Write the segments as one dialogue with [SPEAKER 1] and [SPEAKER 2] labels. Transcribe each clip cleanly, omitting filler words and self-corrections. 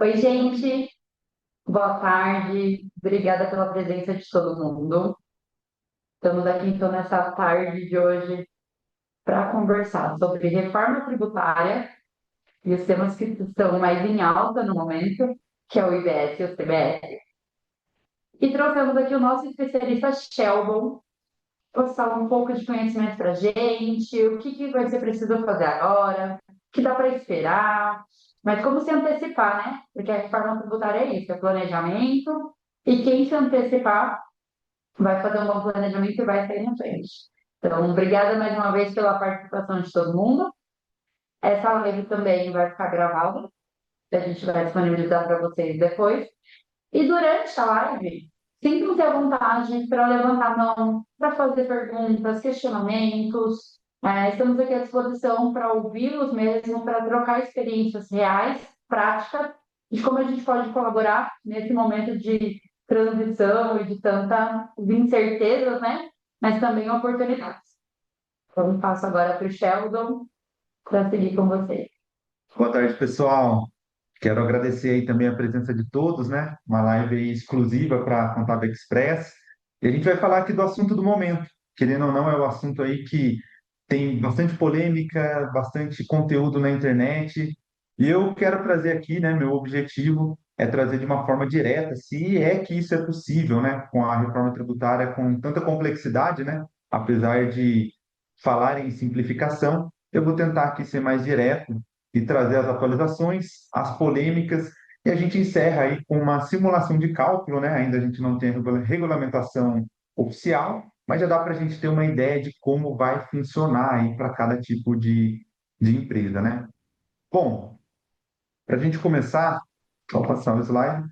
[SPEAKER 1] Oi, gente, boa tarde. Obrigada pela presença de todo mundo. Estamos aqui então nessa tarde de hoje para conversar sobre reforma tributária e os temas que estão mais em alta no momento, que é o IBS e o CBS. E trouxemos aqui o nosso especialista Sheldon, passar um pouco de conhecimento para a gente, o que vai ser preciso fazer agora, o que dá para esperar, mas como se antecipar, né? Porque a reforma tributária é isso, é planejamento, e quem se antecipar vai fazer um bom planejamento e vai sair na frente. Então, obrigada mais uma vez pela participação de todo mundo. Essa live também vai ficar gravada, a gente vai disponibilizar para vocês depois. E durante a live, sintam-se à vontade para levantar a mão, para fazer perguntas, questionamentos. Estamos aqui à disposição para ouvi-los mesmo, para trocar experiências reais, práticas, de como a gente pode colaborar nesse momento de transição e de tanta incertezas, né? Mas também oportunidades. Então, passo agora para o Sheldon para seguir com você.
[SPEAKER 2] Boa tarde, pessoal. Quero agradecer aí também a presença de todos, né? Uma live aí exclusiva para a Contábil Express. E a gente vai falar aqui do assunto do momento. Querendo ou não, é o assunto aí que tem bastante polêmica, bastante conteúdo na internet. E eu quero trazer aqui, né? Meu objetivo é trazer de uma forma direta, se é que isso é possível, né? Com a reforma tributária com tanta complexidade, né? Apesar de falar em simplificação, eu vou tentar aqui ser mais direto e trazer as atualizações, as polêmicas, e a gente encerra aí com uma simulação de cálculo, né? Ainda a gente não tem a regulamentação oficial, mas já dá para a gente ter uma ideia de como vai funcionar aí para cada tipo de empresa, né? Bom, para a gente começar, vou passar o slide.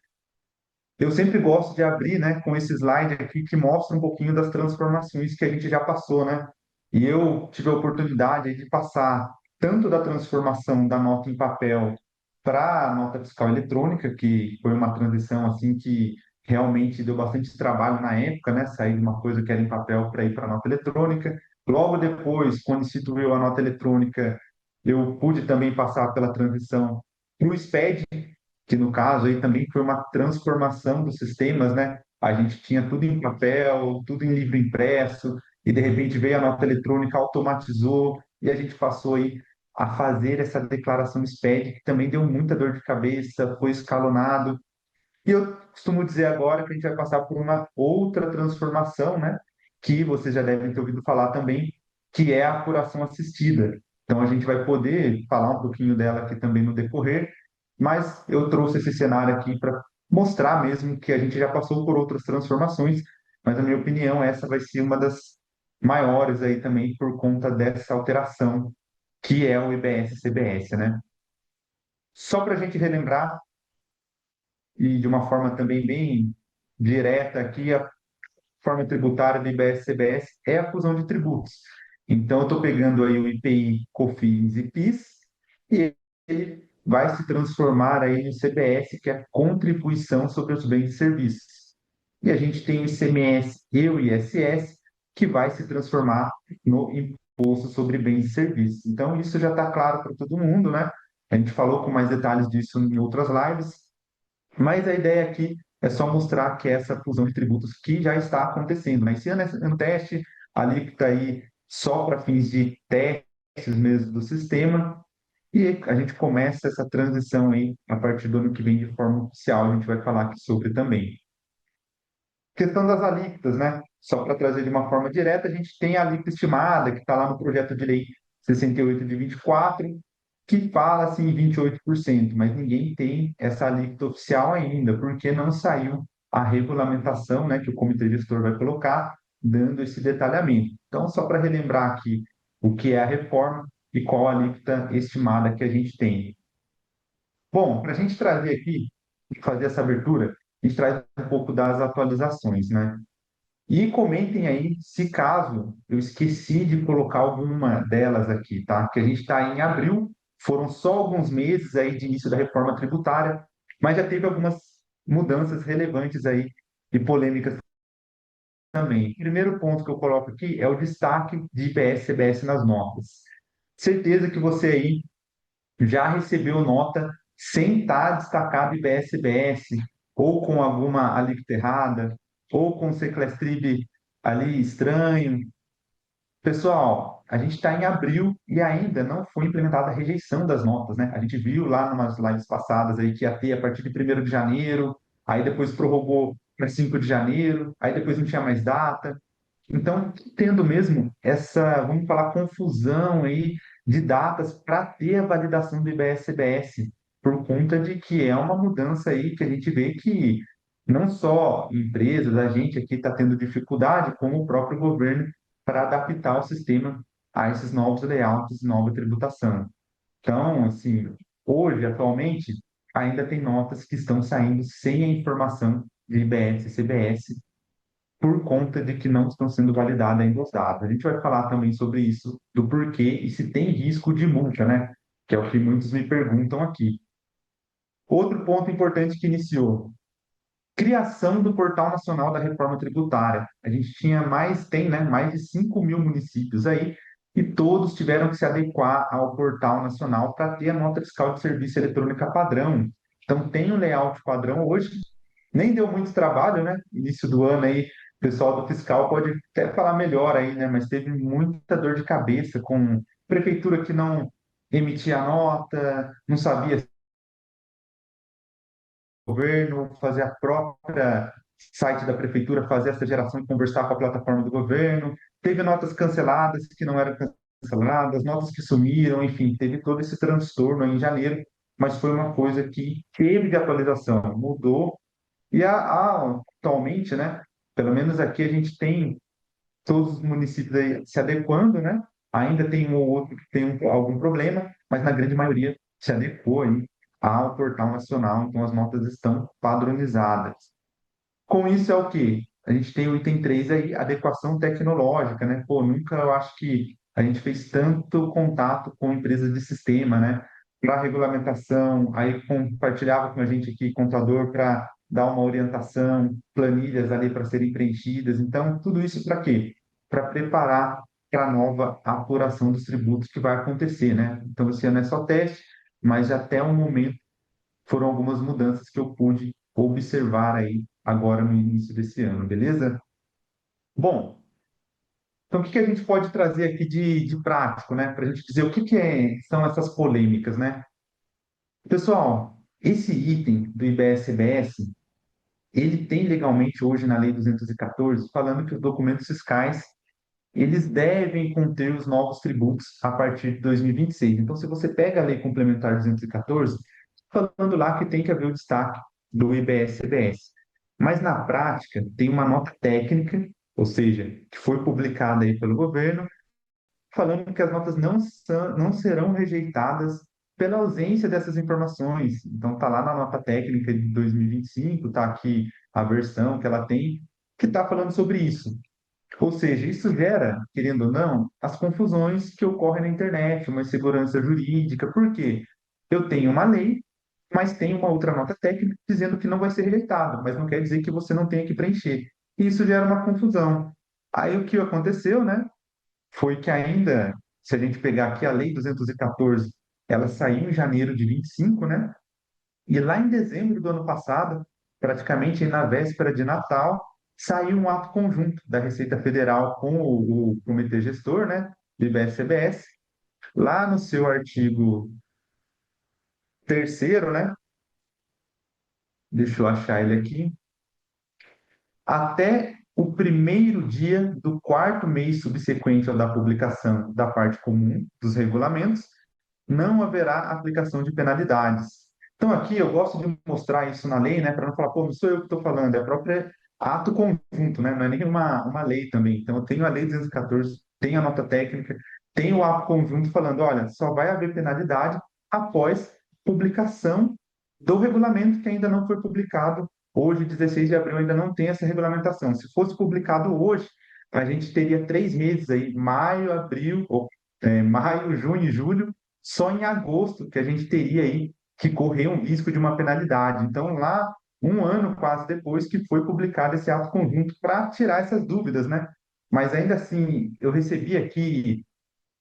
[SPEAKER 2] Eu sempre gosto de abrir, né, com esse slide aqui que mostra um pouquinho das transformações que a gente já passou, né? E eu tive a oportunidade aí de passar tanto da transformação da nota em papel para a nota fiscal eletrônica, que foi uma transição assim que realmente deu bastante trabalho na época, né? Sair de uma coisa que era em papel para ir para a nota eletrônica. Logo depois, quando instituiu a nota eletrônica, eu pude também passar pela transição para o SPED, que no caso aí também foi uma transformação dos sistemas, né? A gente tinha tudo em papel, tudo em livro impresso, e de repente veio a nota eletrônica, automatizou, e a gente passou aí a fazer essa declaração SPED, que também deu muita dor de cabeça, foi escalonado. E eu costumo dizer agora que a gente vai passar por uma outra transformação, né? Que vocês já devem ter ouvido falar também, que é a apuração assistida. Então a gente vai poder falar um pouquinho dela aqui também no decorrer, mas eu trouxe esse cenário aqui para mostrar mesmo que a gente já passou por outras transformações, mas na minha opinião essa vai ser uma das maiores aí também por conta dessa alteração que é o IBS-CBS, né? Só para a gente relembrar e de uma forma também bem direta aqui, a forma tributária do IBS-CBS é a fusão de tributos. Então, eu estou pegando aí o IPI, COFINS e PIS, e ele vai se transformar aí no CBS, que é a contribuição sobre os bens e serviços. E a gente tem o ICMS e o ISS, que vai se transformar no imposto sobre bens e serviços. Então, isso já está claro para todo mundo, né? A gente falou com mais detalhes disso em outras lives, mas a ideia aqui é só mostrar que essa fusão de tributos que já está acontecendo, né? Esse ano é um teste, a alíquota aí só para fins de testes mesmo do sistema, e a gente começa essa transição aí a partir do ano que vem de forma oficial, a gente vai falar aqui sobre também. Questão das alíquotas, né? Só para trazer de uma forma direta, a gente tem a alíquota estimada, que está lá no projeto de lei 68 de 24, que fala assim em 28%, mas ninguém tem essa alíquota oficial ainda, porque não saiu a regulamentação, né, que o comitê gestor vai colocar, dando esse detalhamento. Então, só para relembrar aqui o que é a reforma e qual a alíquota estimada que a gente tem. Bom, para a gente trazer aqui, fazer essa abertura, a gente traz um pouco das atualizações, né? E comentem aí se caso eu esqueci de colocar alguma delas aqui, tá? Que a gente está em abril, foram só alguns meses aí de início da reforma tributária, mas já teve algumas mudanças relevantes aí e polêmicas também. O primeiro ponto que eu coloco aqui é o destaque de IPS e CBS nas notas. Certeza que você aí já recebeu nota sem estar destacado IBS-BS, ou com alguma alíquota errada, ou com Seclestrib ali estranho. Pessoal, a gente está em abril e ainda não foi implementada a rejeição das notas, né? A gente viu lá umas lives passadas aí que ia ter a partir de 1º de janeiro, aí depois prorrogou para 5 de janeiro, aí depois não tinha mais data. Então, tendo mesmo essa, vamos falar, confusão aí de datas para ter a validação do IBS-CBS, por conta de que é uma mudança aí que a gente vê que não só empresas, a gente aqui está tendo dificuldade, como o próprio governo para adaptar o sistema a esses novos layouts, nova tributação. Então, assim, hoje, atualmente, ainda tem notas que estão saindo sem a informação de IBS e CBS por conta de que não estão sendo validados ainda os dados. A gente vai falar também sobre isso, do porquê e se tem risco de multa, né? Que é o que muitos me perguntam aqui. Outro ponto importante que iniciou: criação do Portal Nacional da Reforma Tributária. A gente tinha mais, tem, né, mais de 5 mil municípios aí, e todos tiveram que se adequar ao Portal Nacional para ter a nota fiscal de serviço eletrônica padrão. Então, tem um layout padrão hoje, nem deu muito trabalho, né? Início do ano aí, o pessoal do fiscal pode até falar melhor aí, né? Mas teve muita dor de cabeça com prefeitura que não emitia a nota, não sabia governo, fazer a própria site da prefeitura, fazer essa geração e conversar com a plataforma do governo. Teve notas canceladas que não eram canceladas, notas que sumiram, enfim, teve todo esse transtorno aí em janeiro, mas foi uma coisa que teve de atualização, mudou. E atualmente, né, pelo menos aqui a gente tem todos os municípios aí se adequando, né? Ainda tem um ou outro que tem algum problema, mas na grande maioria se adequou aí ao portal nacional, então as notas estão padronizadas. Com isso é o quê? A gente tem o item 3 aí, adequação tecnológica, né? Pô, nunca eu acho que a gente fez tanto contato com empresas de sistema, né? Para regulamentação, aí compartilhava com a gente aqui, contador, para dar uma orientação, planilhas ali para serem preenchidas. Então, tudo isso para quê? Para preparar para a nova apuração dos tributos que vai acontecer, né? Então, esse ano é só teste, mas até o momento foram algumas mudanças que eu pude observar aí agora no início desse ano, beleza? Bom, então o que que a gente pode trazer aqui de prático, né? Para a gente dizer o que que são essas polêmicas, né? Pessoal, esse item do IBS-CBS, ele tem legalmente hoje na Lei 214, falando que os documentos fiscais eles devem conter os novos tributos a partir de 2026. Então, se você pega a Lei Complementar 214, falando lá que tem que haver o destaque do IBS-CBS. Mas, na prática, tem uma nota técnica, ou seja, que foi publicada aí pelo governo, falando que as notas não serão rejeitadas pela ausência dessas informações. Então, está lá na nota técnica de 2025, está aqui a versão que ela tem, que está falando sobre isso. Ou seja, isso gera, querendo ou não, as confusões que ocorrem na internet, uma insegurança jurídica. Por quê? Eu tenho uma lei, mas tenho uma outra nota técnica dizendo que não vai ser rejeitado, mas não quer dizer que você não tenha que preencher. E isso gera uma confusão. Aí o que aconteceu, né, foi que ainda, se a gente pegar aqui a Lei 214, ela saiu em janeiro de 25, né? E lá em dezembro do ano passado, praticamente na véspera de Natal, saiu um ato conjunto da Receita Federal com o Comitê Gestor, né, do IBS-CBS, lá no seu artigo terceiro, né, deixa eu achar ele aqui, até o primeiro dia do quarto mês subsequente ao da publicação da parte comum dos regulamentos, não haverá aplicação de penalidades. Então, aqui eu gosto de mostrar isso na lei, né, para não falar, pô, não sou eu que estou falando, é a própria ato conjunto, né, não é nem uma lei também. Então, eu tenho a lei 214, tenho a nota técnica, tenho o ato conjunto falando, olha, só vai haver penalidade após publicação do regulamento que ainda não foi publicado. Hoje, 16 de abril, ainda não tem essa regulamentação. Se fosse publicado hoje, a gente teria 3 meses aí, maio, abril, maio, junho e julho, só em agosto que a gente teria aí que correr um risco de uma penalidade. Então, lá, um ano quase depois que foi publicado esse ato conjunto para tirar essas dúvidas, né? Mas ainda assim, eu recebi aqui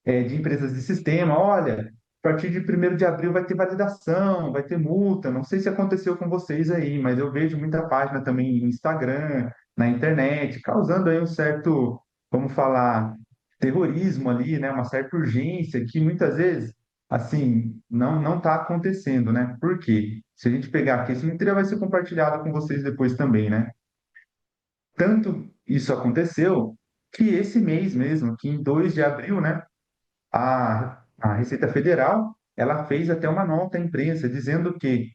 [SPEAKER 2] de empresas de sistema, olha, a partir de 1º de abril vai ter validação, vai ter multa. Não sei se aconteceu com vocês aí, mas eu vejo muita página também no Instagram, na internet, causando aí um certo, vamos falar, terrorismo ali, né? Uma certa urgência que muitas vezes, assim, não está acontecendo, né? Por quê? Se a gente pegar aqui, esse material vai ser compartilhado com vocês depois também, né? Tanto isso aconteceu que esse mês mesmo, que em 2 de abril, né? A Receita Federal, ela fez até uma nota à imprensa dizendo que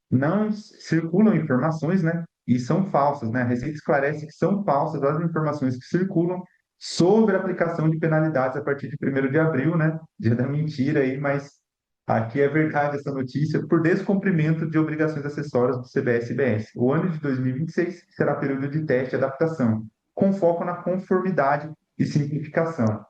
[SPEAKER 2] não circulam informações, né, e são falsas, né? A Receita esclarece que são falsas as informações que circulam sobre a aplicação de penalidades a partir de 1º de abril, né? Dia da mentira aí, mas aqui é verdade essa notícia por descumprimento de obrigações acessórias do CBS e BS. O ano de 2026 será período de teste e adaptação, com foco na conformidade e simplificação.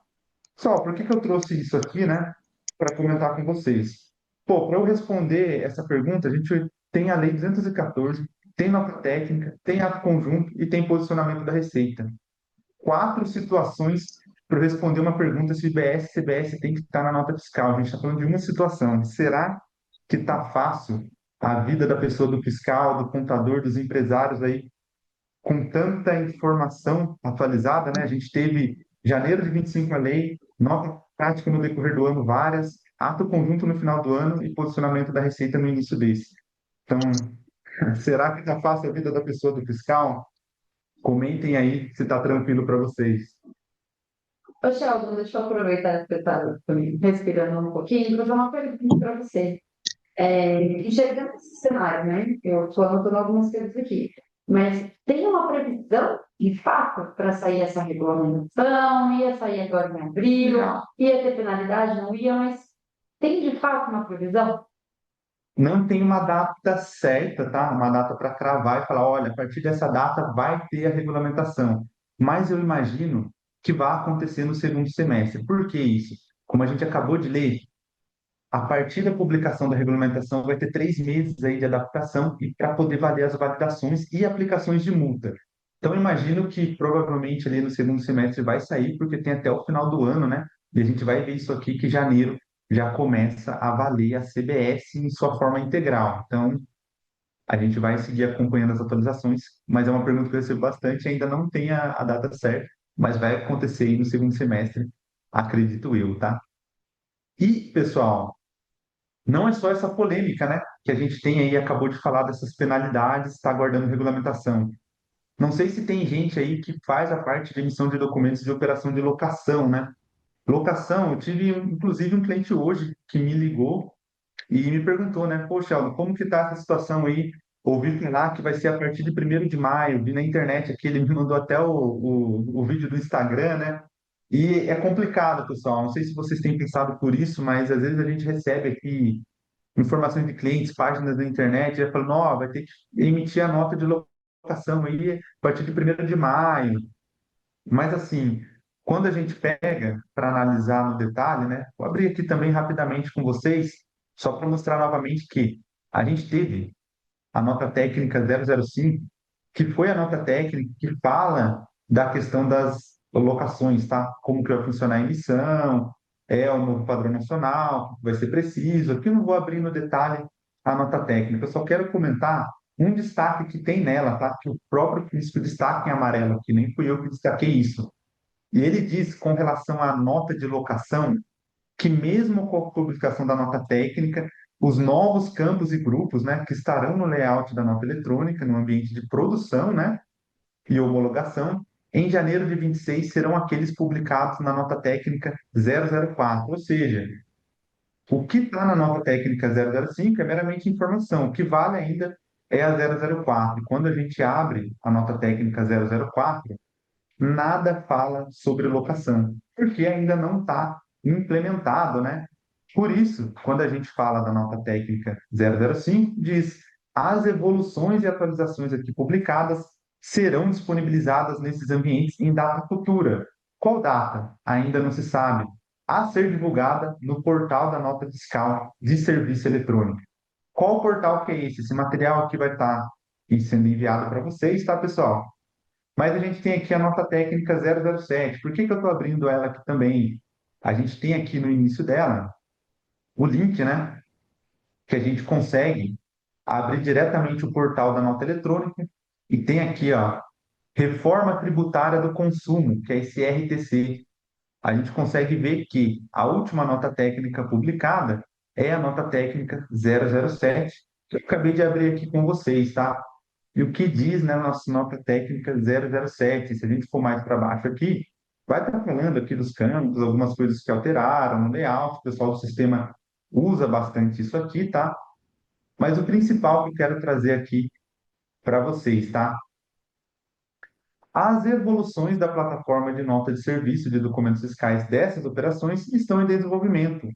[SPEAKER 2] Só, por que que eu trouxe isso aqui, né, para comentar com vocês? Pô, para eu responder essa pergunta, a gente tem a Lei 214, tem nota técnica, tem ato conjunto e tem posicionamento da Receita. 4 situações para eu responder uma pergunta se IBS e CBS tem que estar na nota fiscal. A gente está falando de uma situação. Será que está fácil a vida da pessoa do fiscal, do contador, dos empresários aí com tanta informação atualizada, né? A gente teve janeiro de 25 a lei, nova prática no decorrer do ano, várias, ato conjunto no final do ano e posicionamento da Receita no início desse. Então, será que está fácil a vida da pessoa do fiscal? Comentem aí se está tranquilo para vocês.
[SPEAKER 1] Ô, Sheldon, deixa eu aproveitar que você está respirando um pouquinho para fazer uma pergunta para você. Enxergando esse cenário, né? Eu estou anotando algumas coisas aqui. Mas tem uma previsão, de fato, para sair essa regulamentação? Ia sair agora em abril? Ia ter penalidade? Não ia, mas tem de fato uma previsão?
[SPEAKER 2] Não tem uma data certa, tá? Uma data para cravar e falar, olha, a partir dessa data vai ter a regulamentação. Mas eu imagino que vai acontecer no segundo semestre. Por que isso? Como a gente acabou de ler, a partir da publicação da regulamentação, vai ter 3 meses aí de adaptação e para poder valer as validações e aplicações de multa. Então, imagino que provavelmente ali no segundo semestre vai sair, porque tem até o final do ano, né? E a gente vai ver isso aqui que janeiro já começa a valer a CBS em sua forma integral. Então, a gente vai seguir acompanhando as atualizações, mas é uma pergunta que eu recebo bastante, ainda não tem a data certa, mas vai acontecer aí no segundo semestre, acredito eu, tá? E, pessoal, não é só essa polêmica, né, que a gente tem aí, acabou de falar dessas penalidades, está aguardando regulamentação. Não sei se tem gente aí que faz a parte de emissão de documentos de operação de locação, né? Locação, eu tive inclusive um cliente hoje que me ligou e me perguntou, né, poxa, Aldo, como que tá essa situação aí? Ouvi falar que vai ser a partir de 1º de maio, vi na internet aqui, ele me mandou até o vídeo do Instagram, né? E é complicado, pessoal. Não sei se vocês têm pensado por isso, mas às vezes a gente recebe aqui informações de clientes, páginas da internet, já falando, ó, vai ter que emitir a nota de locação aí a partir de 1º de maio. Mas assim, quando a gente pega para analisar no detalhe, né? Vou abrir aqui também rapidamente com vocês, só para mostrar novamente que a gente teve a nota técnica 005, que foi a nota técnica que fala da questão das locações, tá? Como que vai funcionar a emissão, é o novo padrão nacional, vai ser preciso. Aqui eu não vou abrir no detalhe a nota técnica, eu só quero comentar um destaque que tem nela, tá? Que o próprio príncipe destaca em amarelo, que nem fui eu que destaquei isso. E ele diz com relação à nota de locação que mesmo com a publicação da nota técnica, os novos campos e grupos, né, que estarão no layout da nota eletrônica, no ambiente de produção, né, e homologação, em janeiro de 26 serão aqueles publicados na nota técnica 004, ou seja, o que está na nota técnica 005 é meramente informação, o que vale ainda é a 004. E quando a gente abre a nota técnica 004, nada fala sobre locação, porque ainda não está implementado, né? Por isso, quando a gente fala da nota técnica 005, diz as evoluções e atualizações aqui publicadas serão disponibilizadas nesses ambientes em data futura. Qual data? Ainda não se sabe. A ser divulgada no portal da nota fiscal de serviço eletrônico. Qual portal que é esse? Esse material aqui vai estar sendo enviado para vocês, tá, pessoal? Mas a gente tem aqui a nota técnica 007. Por que que eu estou abrindo ela aqui também? A gente tem aqui no início dela o link, né? Que a gente consegue abrir diretamente o portal da nota eletrônica e tem aqui, ó, Reforma Tributária do Consumo, que é esse RTC. A gente consegue ver que a última nota técnica publicada é a nota técnica 007, que eu acabei de abrir aqui com vocês, tá? E o que diz, né, nossa nota técnica 007? Se a gente for mais para baixo aqui, vai estar falando aqui dos campos, algumas coisas que alteraram no layout, o pessoal do sistema usa bastante isso aqui, tá? Mas o principal que eu quero trazer aqui para vocês, tá? As evoluções da plataforma de nota de serviço de documentos fiscais dessas operações estão em desenvolvimento.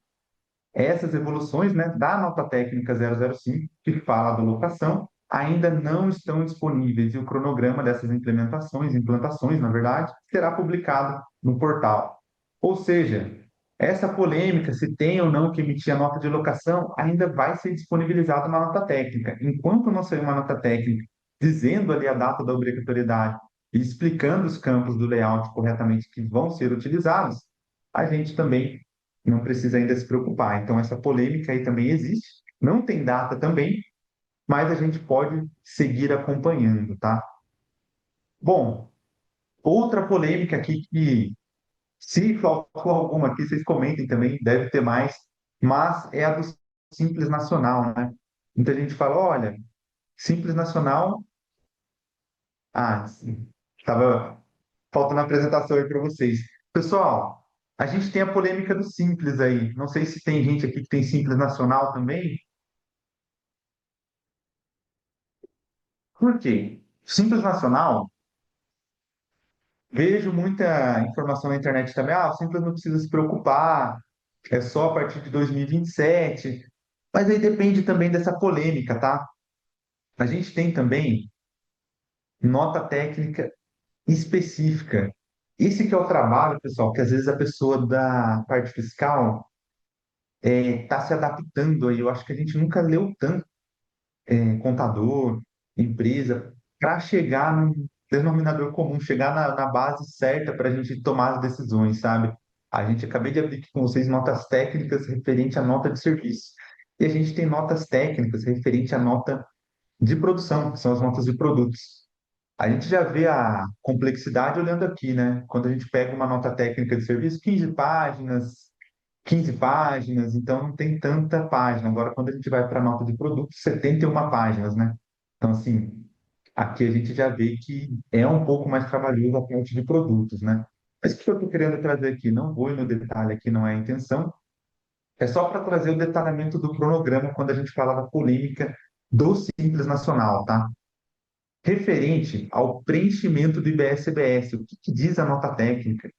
[SPEAKER 2] Essas evoluções, né, da nota técnica 005, que fala da locação, ainda não estão disponíveis e o cronograma dessas implantações, na verdade, será publicado no portal. Ou seja, essa polêmica, se tem ou não que emitir a nota de locação, ainda vai ser disponibilizada na nota técnica. Enquanto não sair uma nota técnica dizendo ali a data da obrigatoriedade e explicando os campos do layout corretamente que vão ser utilizados, a gente também não precisa ainda se preocupar. Então, essa polêmica aí também existe, não tem data também, mas a gente pode seguir acompanhando, tá? Bom, outra polêmica aqui que, se faltou alguma aqui, vocês comentem também, deve ter mais, mas é a do Simples Nacional, né? Muita gente fala, olha, Simples Nacional, sim, estava faltando a apresentação aí para vocês. Pessoal, a gente tem a polêmica do Simples aí. Não sei se tem gente aqui que tem Simples Nacional também. Por quê? Simples Nacional, vejo muita informação na internet também. Ah, o Simples não precisa se preocupar, é só a partir de 2027. Mas aí depende também dessa polêmica, tá? A gente tem também nota técnica específica. Esse que é o trabalho, pessoal, que às vezes a pessoa da parte fiscal está se adaptando aí. Eu acho que a gente nunca leu tanto contador, empresa, para chegar num denominador comum, chegar na base certa para a gente tomar as decisões, sabe? A gente acabei de abrir aqui com vocês notas técnicas referente à nota de serviço. E a gente tem notas técnicas referente à nota de produção, que são as notas de produtos. A gente já vê a complexidade olhando aqui, né? Quando a gente pega uma nota técnica de serviço, 15 páginas, 15 páginas, então não tem tanta página. Agora, quando a gente vai para a nota de produto, 71 páginas, né? Então, assim, aqui a gente já vê que é um pouco mais trabalhoso a parte de produtos, né? Mas o que eu estou querendo trazer aqui? Não vou ir no detalhe aqui, não é a intenção. É só para trazer o detalhamento do cronograma quando a gente fala da polêmica do Simples Nacional, tá? Referente ao preenchimento do IBS-CBS, o que que diz a nota técnica?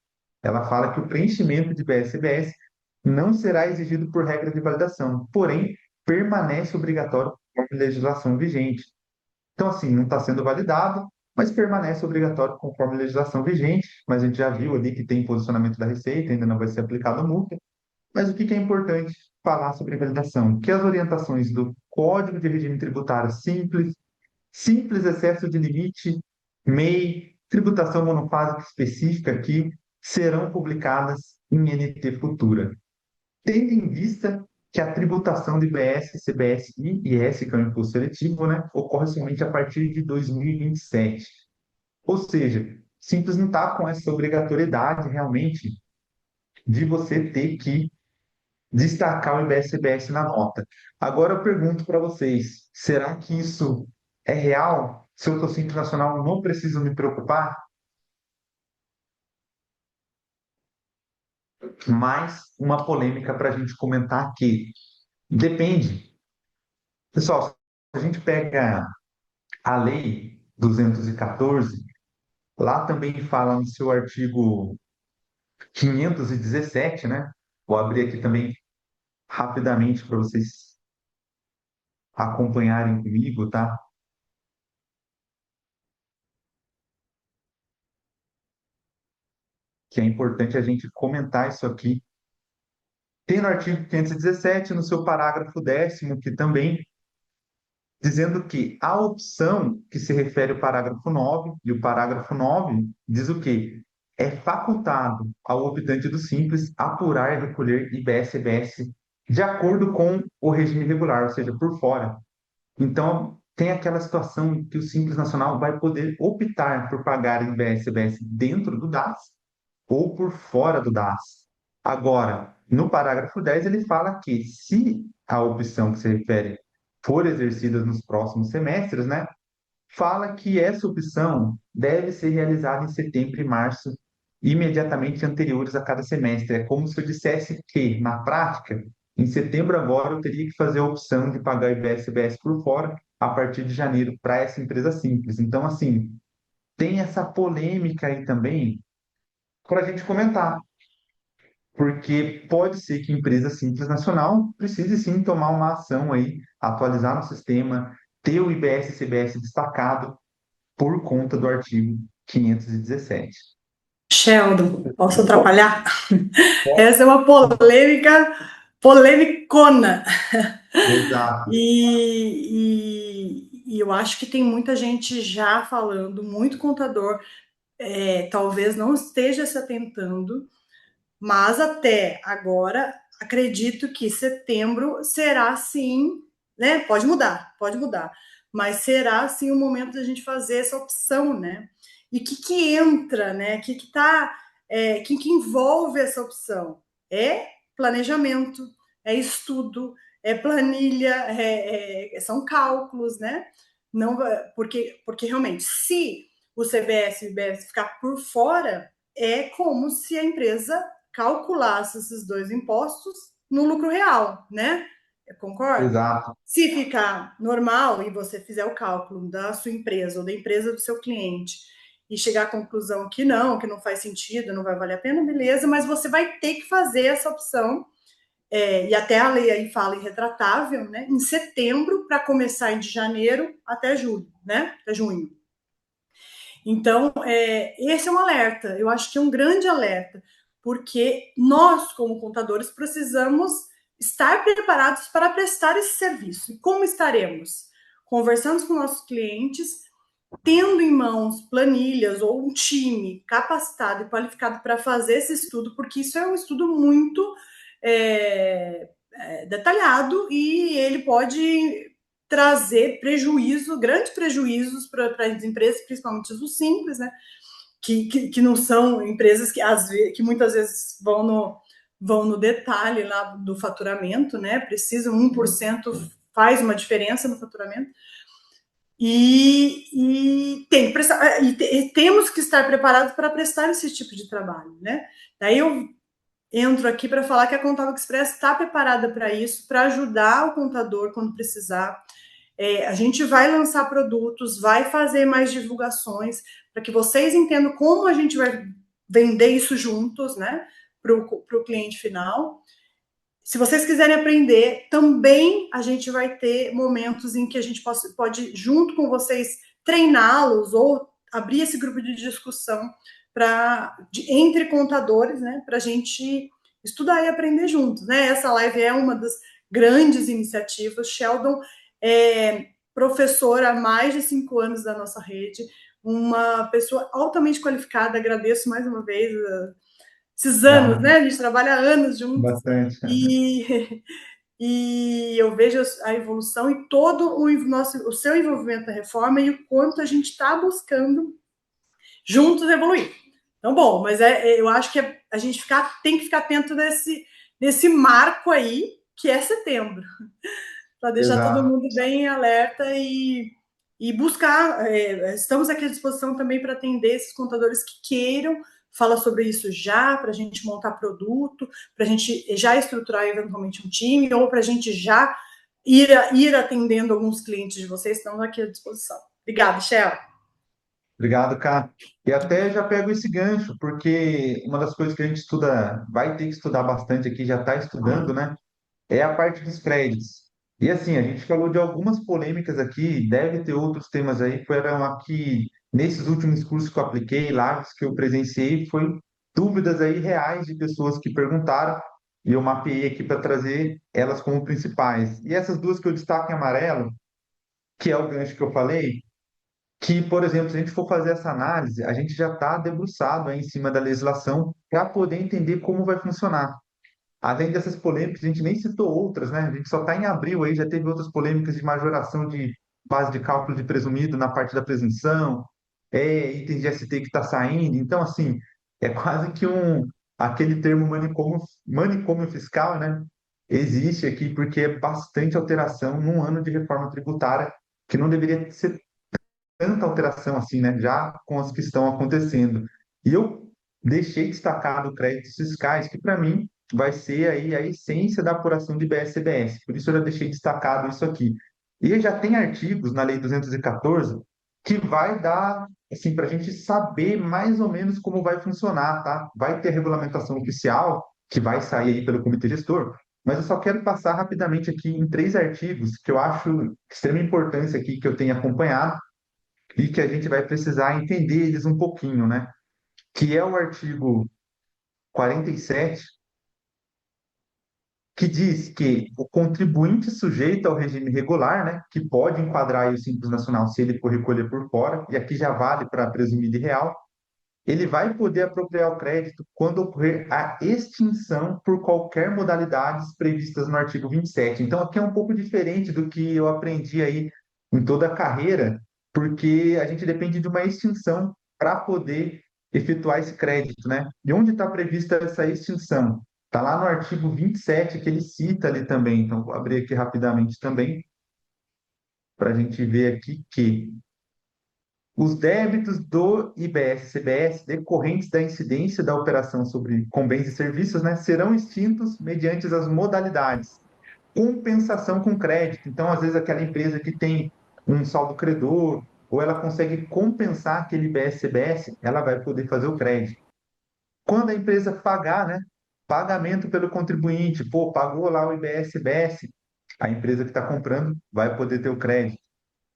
[SPEAKER 2] Ela fala que o preenchimento de BS-CBS não será exigido por regra de validação, porém, permanece obrigatório conforme legislação vigente. Então, assim, não está sendo validado, mas permanece obrigatório conforme legislação vigente. Mas a gente já viu ali que tem posicionamento da Receita, ainda não vai ser aplicado multa. Mas o que que é importante falar sobre validação? Que as orientações do Código de Regime Tributário Simples, Simples Excesso de Limite, MEI, Tributação Monofásica Específica aqui, serão publicadas em NT futura. Tendo em vista que a tributação de IBS, CBS e IS, que é o imposto seletivo, né, ocorre somente a partir de 2027. Ou seja, Simples não está com essa obrigatoriedade realmente de você ter que destacar o IBS CBS na nota. Agora eu pergunto para vocês, será que isso é real? Se eu estou Simples Nacional, não preciso me preocupar? Mais uma polêmica para a gente comentar aqui. Depende. Pessoal, se a gente pega a Lei 214, lá também fala no seu artigo 517, né? Vou abrir aqui também rapidamente para vocês acompanharem comigo, tá? Que é importante a gente comentar isso aqui. Tem no artigo 517, no seu parágrafo 10º, que também dizendo que a opção que se refere ao parágrafo 9 e o parágrafo 9 diz o quê? É facultado ao optante do Simples apurar e recolher IBS-CBS de acordo com o regime regular, ou seja, por fora. Então, tem aquela situação que o Simples Nacional vai poder optar por pagar IBS e CBS dentro do DAS ou por fora do DAS. Agora, no parágrafo 10 ele fala que se a opção que se refere for exercida nos próximos semestres, né, fala que essa opção deve ser realizada em setembro e março, imediatamente anteriores a cada semestre. É como se eu dissesse que, na prática, em setembro agora eu teria que fazer a opção de pagar IBS e CBS por fora a partir de janeiro para essa empresa simples. Então, assim, tem essa polêmica aí também para a gente comentar, porque pode ser que a empresa simples nacional precise sim tomar uma ação aí, atualizar no sistema, ter o IBS e CBS destacado por conta do artigo 517.
[SPEAKER 3] Sheldon, posso atrapalhar? Essa é uma polêmica, polêmicona.
[SPEAKER 2] Exato,
[SPEAKER 3] E eu acho que tem muita gente já falando, muito contador, talvez não esteja se atentando, mas até agora acredito que setembro será sim, né? Pode mudar, mas será sim o momento da gente fazer essa opção, né? E o que entra, né? Que envolve essa opção? É planejamento, é estudo, é planilha, são cálculos, né? Não, porque realmente, se o CBS e o IBS ficar por fora, é como se a empresa calculasse esses dois impostos no lucro real, né? Eu concordo?
[SPEAKER 2] exato,
[SPEAKER 3] Se ficar normal e você fizer o cálculo da sua empresa ou da empresa do seu cliente e chegar à conclusão que não faz sentido, não vai valer a pena, beleza, mas você vai ter que fazer essa opção, e até a lei aí fala em retratável, né? Em setembro, para começar de janeiro até julho, né? Até junho. Então, esse é um alerta, eu acho que é um grande alerta, porque nós, como contadores, precisamos estar preparados para prestar esse serviço. E como estaremos? Conversando com nossos clientes, tendo em mãos planilhas ou um time capacitado e qualificado para fazer esse estudo, porque isso é um estudo muito detalhado e ele pode trazer grandes prejuízos para as empresas, principalmente os simples, né? Que não são empresas que muitas vezes vão no detalhe lá do faturamento, né? Precisam 1% faz uma diferença no faturamento. E temos que estar preparados para prestar esse tipo de trabalho, né? Daí eu entro aqui para falar que a Contábil Express está preparada para isso, para ajudar o contador quando precisar. A gente vai lançar produtos, vai fazer mais divulgações, para que vocês entendam como a gente vai vender isso juntos, né, para o cliente final. Se vocês quiserem aprender, também a gente vai ter momentos em que a gente pode junto com vocês, treiná-los ou abrir esse grupo de discussão entre contadores, né, para a gente estudar e aprender juntos, né? Essa live é uma das grandes iniciativas. Sheldon é professora há mais de 5 anos da nossa rede, uma pessoa altamente qualificada. Agradeço mais uma vez esses anos,
[SPEAKER 2] ah,
[SPEAKER 3] né? A gente trabalha há anos juntos
[SPEAKER 2] bastante.
[SPEAKER 3] e, e eu vejo a evolução e todo o seu envolvimento na reforma e o quanto a gente está buscando juntos evoluir. Então, bom, mas eu acho que a gente tem que ficar atento nesse marco aí, que é setembro, para deixar todo
[SPEAKER 2] Exato.
[SPEAKER 3] mundo bem alerta e buscar. Estamos aqui à disposição também para atender esses contadores que queiram falar sobre isso já, para a gente montar produto, para a gente já estruturar eventualmente um time, ou para a gente já ir atendendo alguns clientes de vocês. Estamos aqui à disposição. Obrigada, Shell.
[SPEAKER 2] Obrigado, Cá. E até já pego esse gancho, porque uma das coisas que a gente estuda, vai ter que estudar bastante aqui, já está estudando, né? É a parte dos créditos. E assim, a gente falou de algumas polêmicas aqui, deve ter outros temas aí, foram aqui, nesses últimos cursos que eu apliquei, lives que eu presenciei, foi dúvidas aí reais de pessoas que perguntaram, e eu mapeei aqui para trazer elas como principais. E essas duas que eu destaco em amarelo, que é o gancho que eu falei, que, por exemplo, se a gente for fazer essa análise, a gente já está debruçado aí em cima da legislação para poder entender como vai funcionar. além dessas polêmicas, a gente nem citou outras, né? A gente só está em abril aí, já teve outras polêmicas de majoração de base de cálculo de presumido na parte da presunção, itens de ST que está saindo. Então, assim, é quase que aquele termo manicômio fiscal, né? Existe aqui porque é bastante alteração num ano de reforma tributária, que não deveria ser tanta alteração assim, né? Já com as que estão acontecendo. E eu deixei destacado créditos fiscais, que para mim vai ser aí a essência da apuração de BS-CBS. Por isso eu já deixei destacado isso aqui. E já tem artigos na Lei 214 que vai dar, assim, para a gente saber mais ou menos como vai funcionar, tá? Vai ter regulamentação oficial, que vai sair aí pelo comitê gestor, mas eu só quero passar rapidamente aqui em 3 artigos que eu acho de extrema importância aqui, que eu tenho acompanhado, e que a gente vai precisar entender eles um pouquinho, né? Que é o artigo 47, que diz que o contribuinte sujeito ao regime regular, né, que pode enquadrar aí o Simples Nacional se ele for recolher por fora, e aqui já vale para presumido e real, ele vai poder apropriar o crédito quando ocorrer a extinção por qualquer modalidades previstas no artigo 27. Então, aqui é um pouco diferente do que eu aprendi aí em toda a carreira, porque a gente depende de uma extinção para poder efetuar esse crédito, né? E onde está prevista essa extinção? Está lá no artigo 27, que ele cita ali também. Então, vou abrir aqui rapidamente também, para a gente ver aqui que os débitos do IBS-CBS decorrentes da incidência da operação com bens e serviços, né, serão extintos mediante as modalidades. Compensação com crédito. Então, às vezes, aquela empresa que tem um saldo credor, ou ela consegue compensar aquele IBS-CBS, ela vai poder fazer o crédito. Quando a empresa pagar, né, pagamento pelo contribuinte, pô, pagou lá o IBS-CBS, a empresa que está comprando vai poder ter o crédito.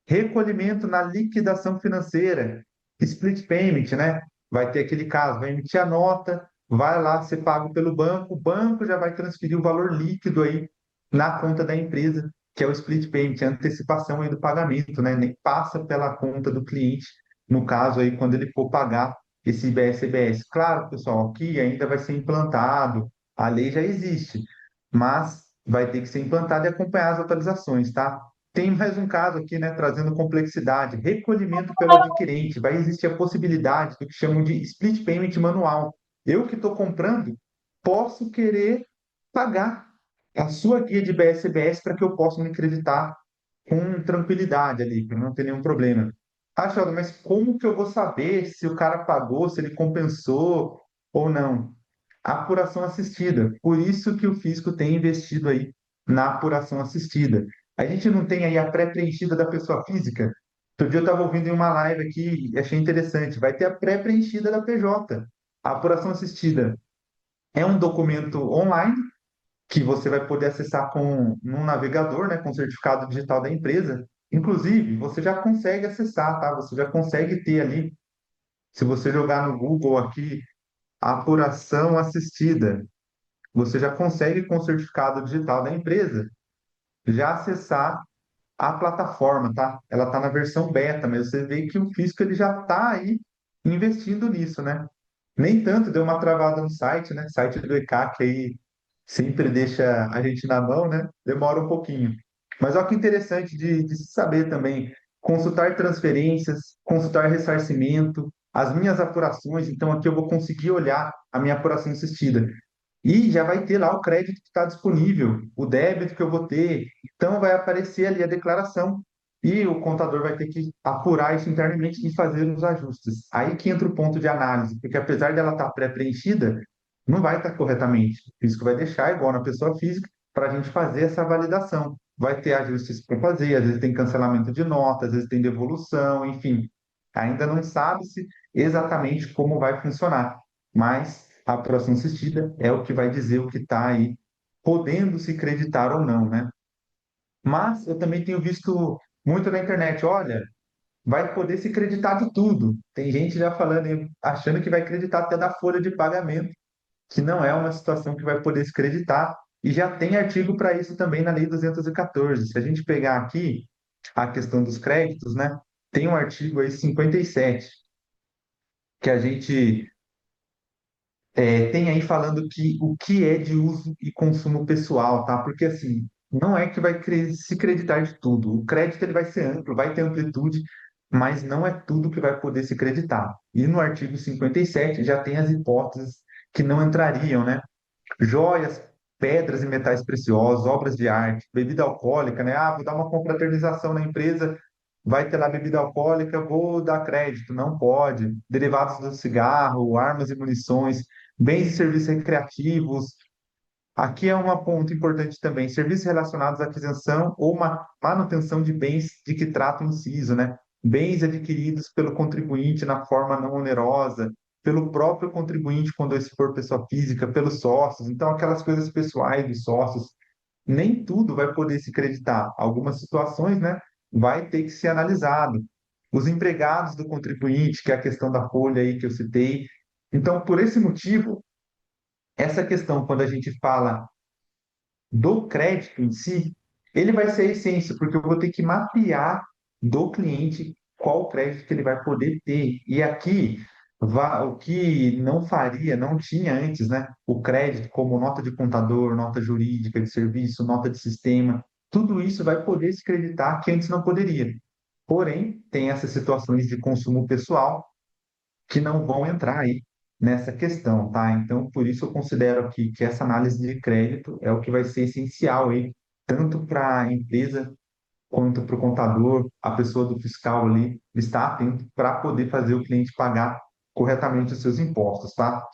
[SPEAKER 2] Recolhimento na liquidação financeira, split payment, né? Vai ter aquele caso, vai emitir a nota, vai lá ser pago pelo banco, o banco já vai transferir o valor líquido aí na conta da empresa, que é o split payment, a antecipação aí do pagamento, né? Nem passa pela conta do cliente, no caso aí, quando ele for pagar esse IBS-CBS. Claro, pessoal, aqui ainda vai ser implantado, a lei já existe, mas vai ter que ser implantado e acompanhar as atualizações, tá? Tem mais um caso aqui, né, trazendo complexidade, recolhimento pelo adquirente. Vai existir a possibilidade do que chamam de split payment manual. Eu que estou comprando, posso querer pagar a sua guia de BSBS para que eu possa me creditar com tranquilidade ali, para não ter nenhum problema. Ah, Sheldon, mas como que eu vou saber se o cara pagou, se ele compensou ou não? Apuração assistida. Por isso que o fisco tem investido aí na apuração assistida. A gente não tem aí a pré-preenchida da pessoa física. Outro dia eu estava ouvindo em uma live aqui e achei interessante. Vai ter a pré-preenchida da PJ. A apuração assistida é um documento online que você vai poder acessar num navegador, né, com o certificado digital da empresa. Inclusive, você já consegue acessar, tá? Você já consegue ter ali, se você jogar no Google aqui, apuração assistida, você já consegue, com o certificado digital da empresa, já acessar a plataforma, tá? Ela está na versão beta, mas você vê que o fisco ele já está aí investindo nisso, né? Nem tanto, deu uma travada no site, né? O site do ECAC aí sempre deixa a gente na mão, né? Demora um pouquinho. Mas olha que interessante de se saber também. Consultar transferências, consultar ressarcimento, as minhas apurações. Então, aqui eu vou conseguir olhar a minha apuração assistida. E já vai ter lá o crédito que está disponível, o débito que eu vou ter. Então, vai aparecer ali a declaração. E o contador vai ter que apurar isso internamente e fazer os ajustes. Aí que entra o ponto de análise, porque apesar dela estar pré-preenchida, não vai estar corretamente. O fisco vai deixar igual na pessoa física para a gente fazer essa validação. Vai ter ajustes para fazer, às vezes tem cancelamento de nota, às vezes tem devolução, enfim. Ainda não sabe-se exatamente como vai funcionar, mas a apuração assistida é o que vai dizer o que está aí, podendo se creditar ou não, né? Mas eu também tenho visto muito na internet, olha, vai poder se creditar de tudo. Tem gente já falando, achando que vai creditar até da folha de pagamento, que não é uma situação que vai poder se creditar, e já tem artigo para isso também na Lei 214. Se a gente pegar aqui a questão dos créditos, né, tem um artigo aí 57, que a gente tem aí falando que o que é de uso e consumo pessoal, tá? Porque assim, não é que vai se creditar de tudo. O crédito ele vai ser amplo, vai ter amplitude, mas não é tudo que vai poder se creditar. E no artigo 57 já tem as hipóteses que não entrariam, né? Joias, pedras e metais preciosos, obras de arte, bebida alcoólica, né? Ah, vou dar uma confraternização na empresa, vai ter lá bebida alcoólica, vou dar crédito, não pode. Derivados do cigarro, armas e munições, bens e serviços recreativos. Aqui é um ponto importante também, serviços relacionados à aquisição ou manutenção de bens de que trata o inciso, né? Bens adquiridos pelo contribuinte na forma não onerosa, pelo próprio contribuinte, quando esse for pessoa física, pelos sócios. Então, aquelas coisas pessoais dos sócios, nem tudo vai poder se creditar. Algumas situações, né, vai ter que ser analisado. Os empregados do contribuinte, que é a questão da folha aí que eu citei. Então, por esse motivo, essa questão, quando a gente fala do crédito em si, ele vai ser a essência, porque eu vou ter que mapear do cliente qual crédito que ele vai poder ter. E aqui, o que não faria, não tinha antes, né? O crédito como nota de contador, nota jurídica de serviço, nota de sistema, tudo isso vai poder se creditar que antes não poderia. Porém, tem essas situações de consumo pessoal que não vão entrar aí nessa questão, tá? Então, por isso eu considero aqui que essa análise de crédito é o que vai ser essencial aí, tanto para a empresa quanto para o contador, a pessoa do fiscal ali, estar atento para poder fazer o cliente pagar corretamente os seus impostos, tá?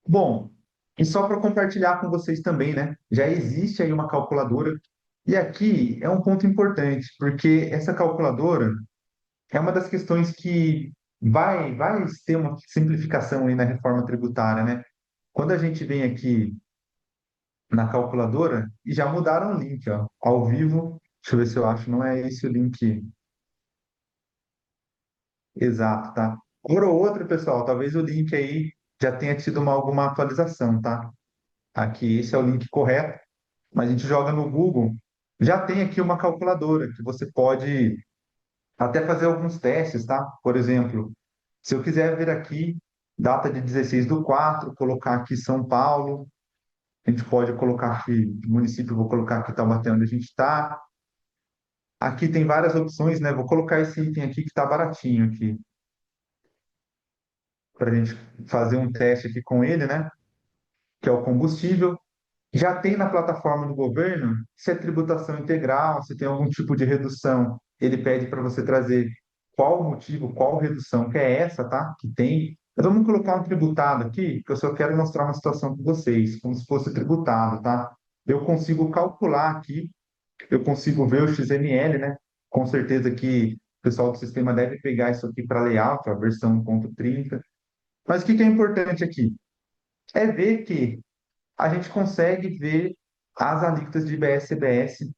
[SPEAKER 2] Bom, e só para compartilhar com vocês também, né? Já existe aí uma calculadora, e aqui é um ponto importante, porque essa calculadora é uma das questões que vai ter uma simplificação aí na reforma tributária, né? Quando a gente vem aqui na calculadora, e já mudaram o link, ó, ao vivo, deixa eu ver se eu acho, não é esse o link exato, tá? Por ou outro, pessoal, talvez o link aí já tenha tido alguma atualização, tá? Aqui, esse é o link correto, mas a gente joga no Google, já tem aqui uma calculadora que você pode até fazer alguns testes, tá? Por exemplo, se eu quiser ver aqui, data de 16/4, colocar aqui São Paulo, a gente pode colocar aqui, município, vou colocar aqui Taubaté, onde a gente está. Aqui tem várias opções, né? Vou colocar esse item aqui que está baratinho aqui, para a gente fazer um teste aqui com ele, né? Que é o combustível. Já tem na plataforma do governo se é tributação integral, se tem algum tipo de redução. Ele pede para você trazer qual o motivo, qual redução, que é essa, tá? Que tem. Mas vamos colocar um tributado aqui, que eu só quero mostrar uma situação com vocês, como se fosse tributado, tá? Eu consigo calcular aqui, eu consigo ver o XML, né? Com certeza que o pessoal do sistema deve pegar isso aqui para layout, a versão 1.30. Mas o que que é importante aqui? É ver que a gente consegue ver as alíquotas de IBS e CBS,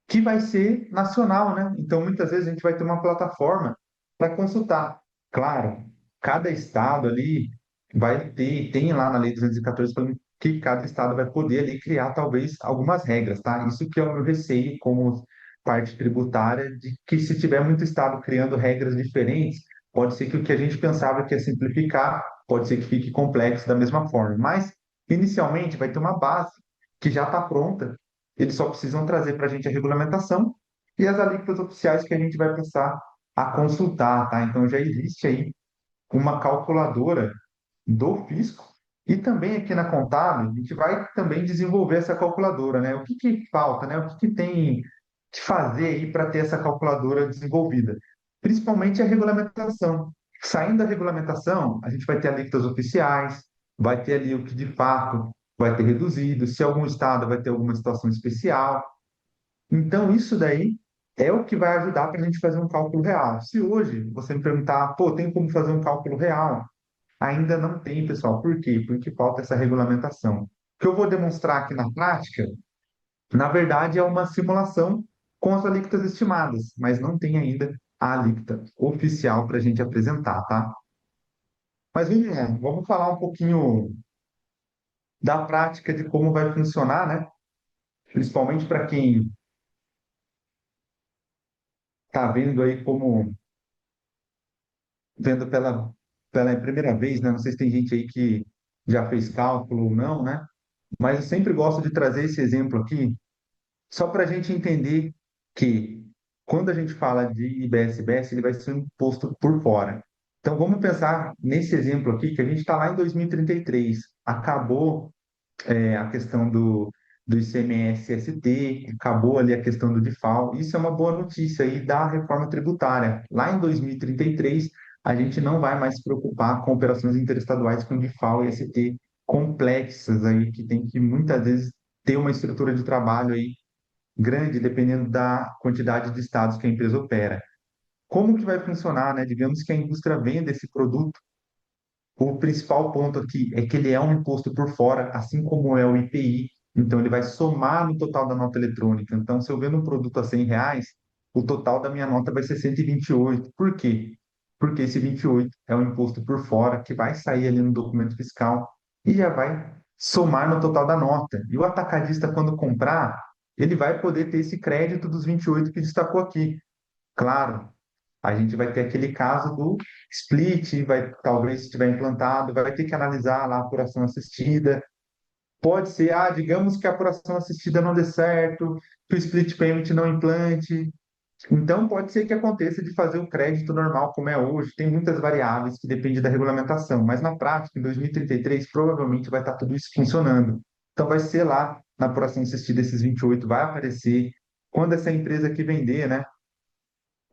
[SPEAKER 2] que vai ser nacional, né? Então, muitas vezes a gente vai ter uma plataforma para consultar. Claro, cada estado ali vai ter, tem lá na Lei 214 falando que cada estado vai poder ali criar talvez algumas regras, tá? Isso que é o meu receio como parte tributária, de que se tiver muito estado criando regras diferentes, pode ser que o que a gente pensava que ia simplificar, pode ser que fique complexo da mesma forma. Mas, inicialmente, vai ter uma base que já está pronta, eles só precisam trazer para a gente a regulamentação e as alíquotas oficiais que a gente vai passar a consultar, tá? Então já existe aí uma calculadora do fisco e também aqui na Contábil a gente vai também desenvolver essa calculadora, né? O que que falta, né? O que que tem que fazer aí para ter essa calculadora desenvolvida? Principalmente a regulamentação. Saindo da regulamentação, a gente vai ter alíquotas oficiais, vai ter ali o que de fato vai ter reduzido, se algum estado vai ter alguma situação especial. Então, isso daí é o que vai ajudar para a gente fazer um cálculo real. Se hoje você me perguntar, pô, tem como fazer um cálculo real? Ainda não tem, pessoal. Por quê? Porque falta essa regulamentação. O que eu vou demonstrar aqui na prática, na verdade, é uma simulação com as alíquotas estimadas, mas não tem ainda a alíquota oficial para a gente apresentar, tá? Mas vamos lá, vamos falar um pouquinho da prática de como vai funcionar, né? Principalmente para quem está vendo aí como vendo pela primeira vez, né? Não sei se tem gente aí que já fez cálculo ou não, né? Mas eu sempre gosto de trazer esse exemplo aqui, só para a gente entender que quando a gente fala de IBS-BS, ele vai ser um imposto por fora. Então vamos pensar nesse exemplo aqui, que a gente está lá em 2033, acabou a questão do ICMS-ST, acabou ali a questão do DIFAL. Isso é uma boa notícia aí da reforma tributária. Lá em 2033, a gente não vai mais se preocupar com operações interestaduais com DIFAL e ST complexas aí, que tem que muitas vezes ter uma estrutura de trabalho aí grande, dependendo da quantidade de estados que a empresa opera. Como que vai funcionar, né? Digamos que a indústria venda esse produto, o principal ponto aqui é que ele é um imposto por fora, assim como é o IPI. Então, ele vai somar no total da nota eletrônica. Então, se eu vendo um produto a R$ 100, o total da minha nota vai ser 128. Por quê? Porque esse 28 é um imposto por fora que vai sair ali no documento fiscal e já vai somar no total da nota. E o atacadista, quando comprar, ele vai poder ter esse crédito dos 28 que destacou aqui. Claro, a gente vai ter aquele caso do split, vai, talvez se estiver implantado, vai ter que analisar lá a apuração assistida. Pode ser, digamos que a apuração assistida não dê certo, que o split payment não implante. Então, pode ser que aconteça de fazer o crédito normal, como é hoje. Tem muitas variáveis que dependem da regulamentação, mas na prática, em 2033, provavelmente vai estar tudo isso funcionando. Então, vai ser lá na apuração assistida, esses 28 vai aparecer. Quando essa empresa que vender, né,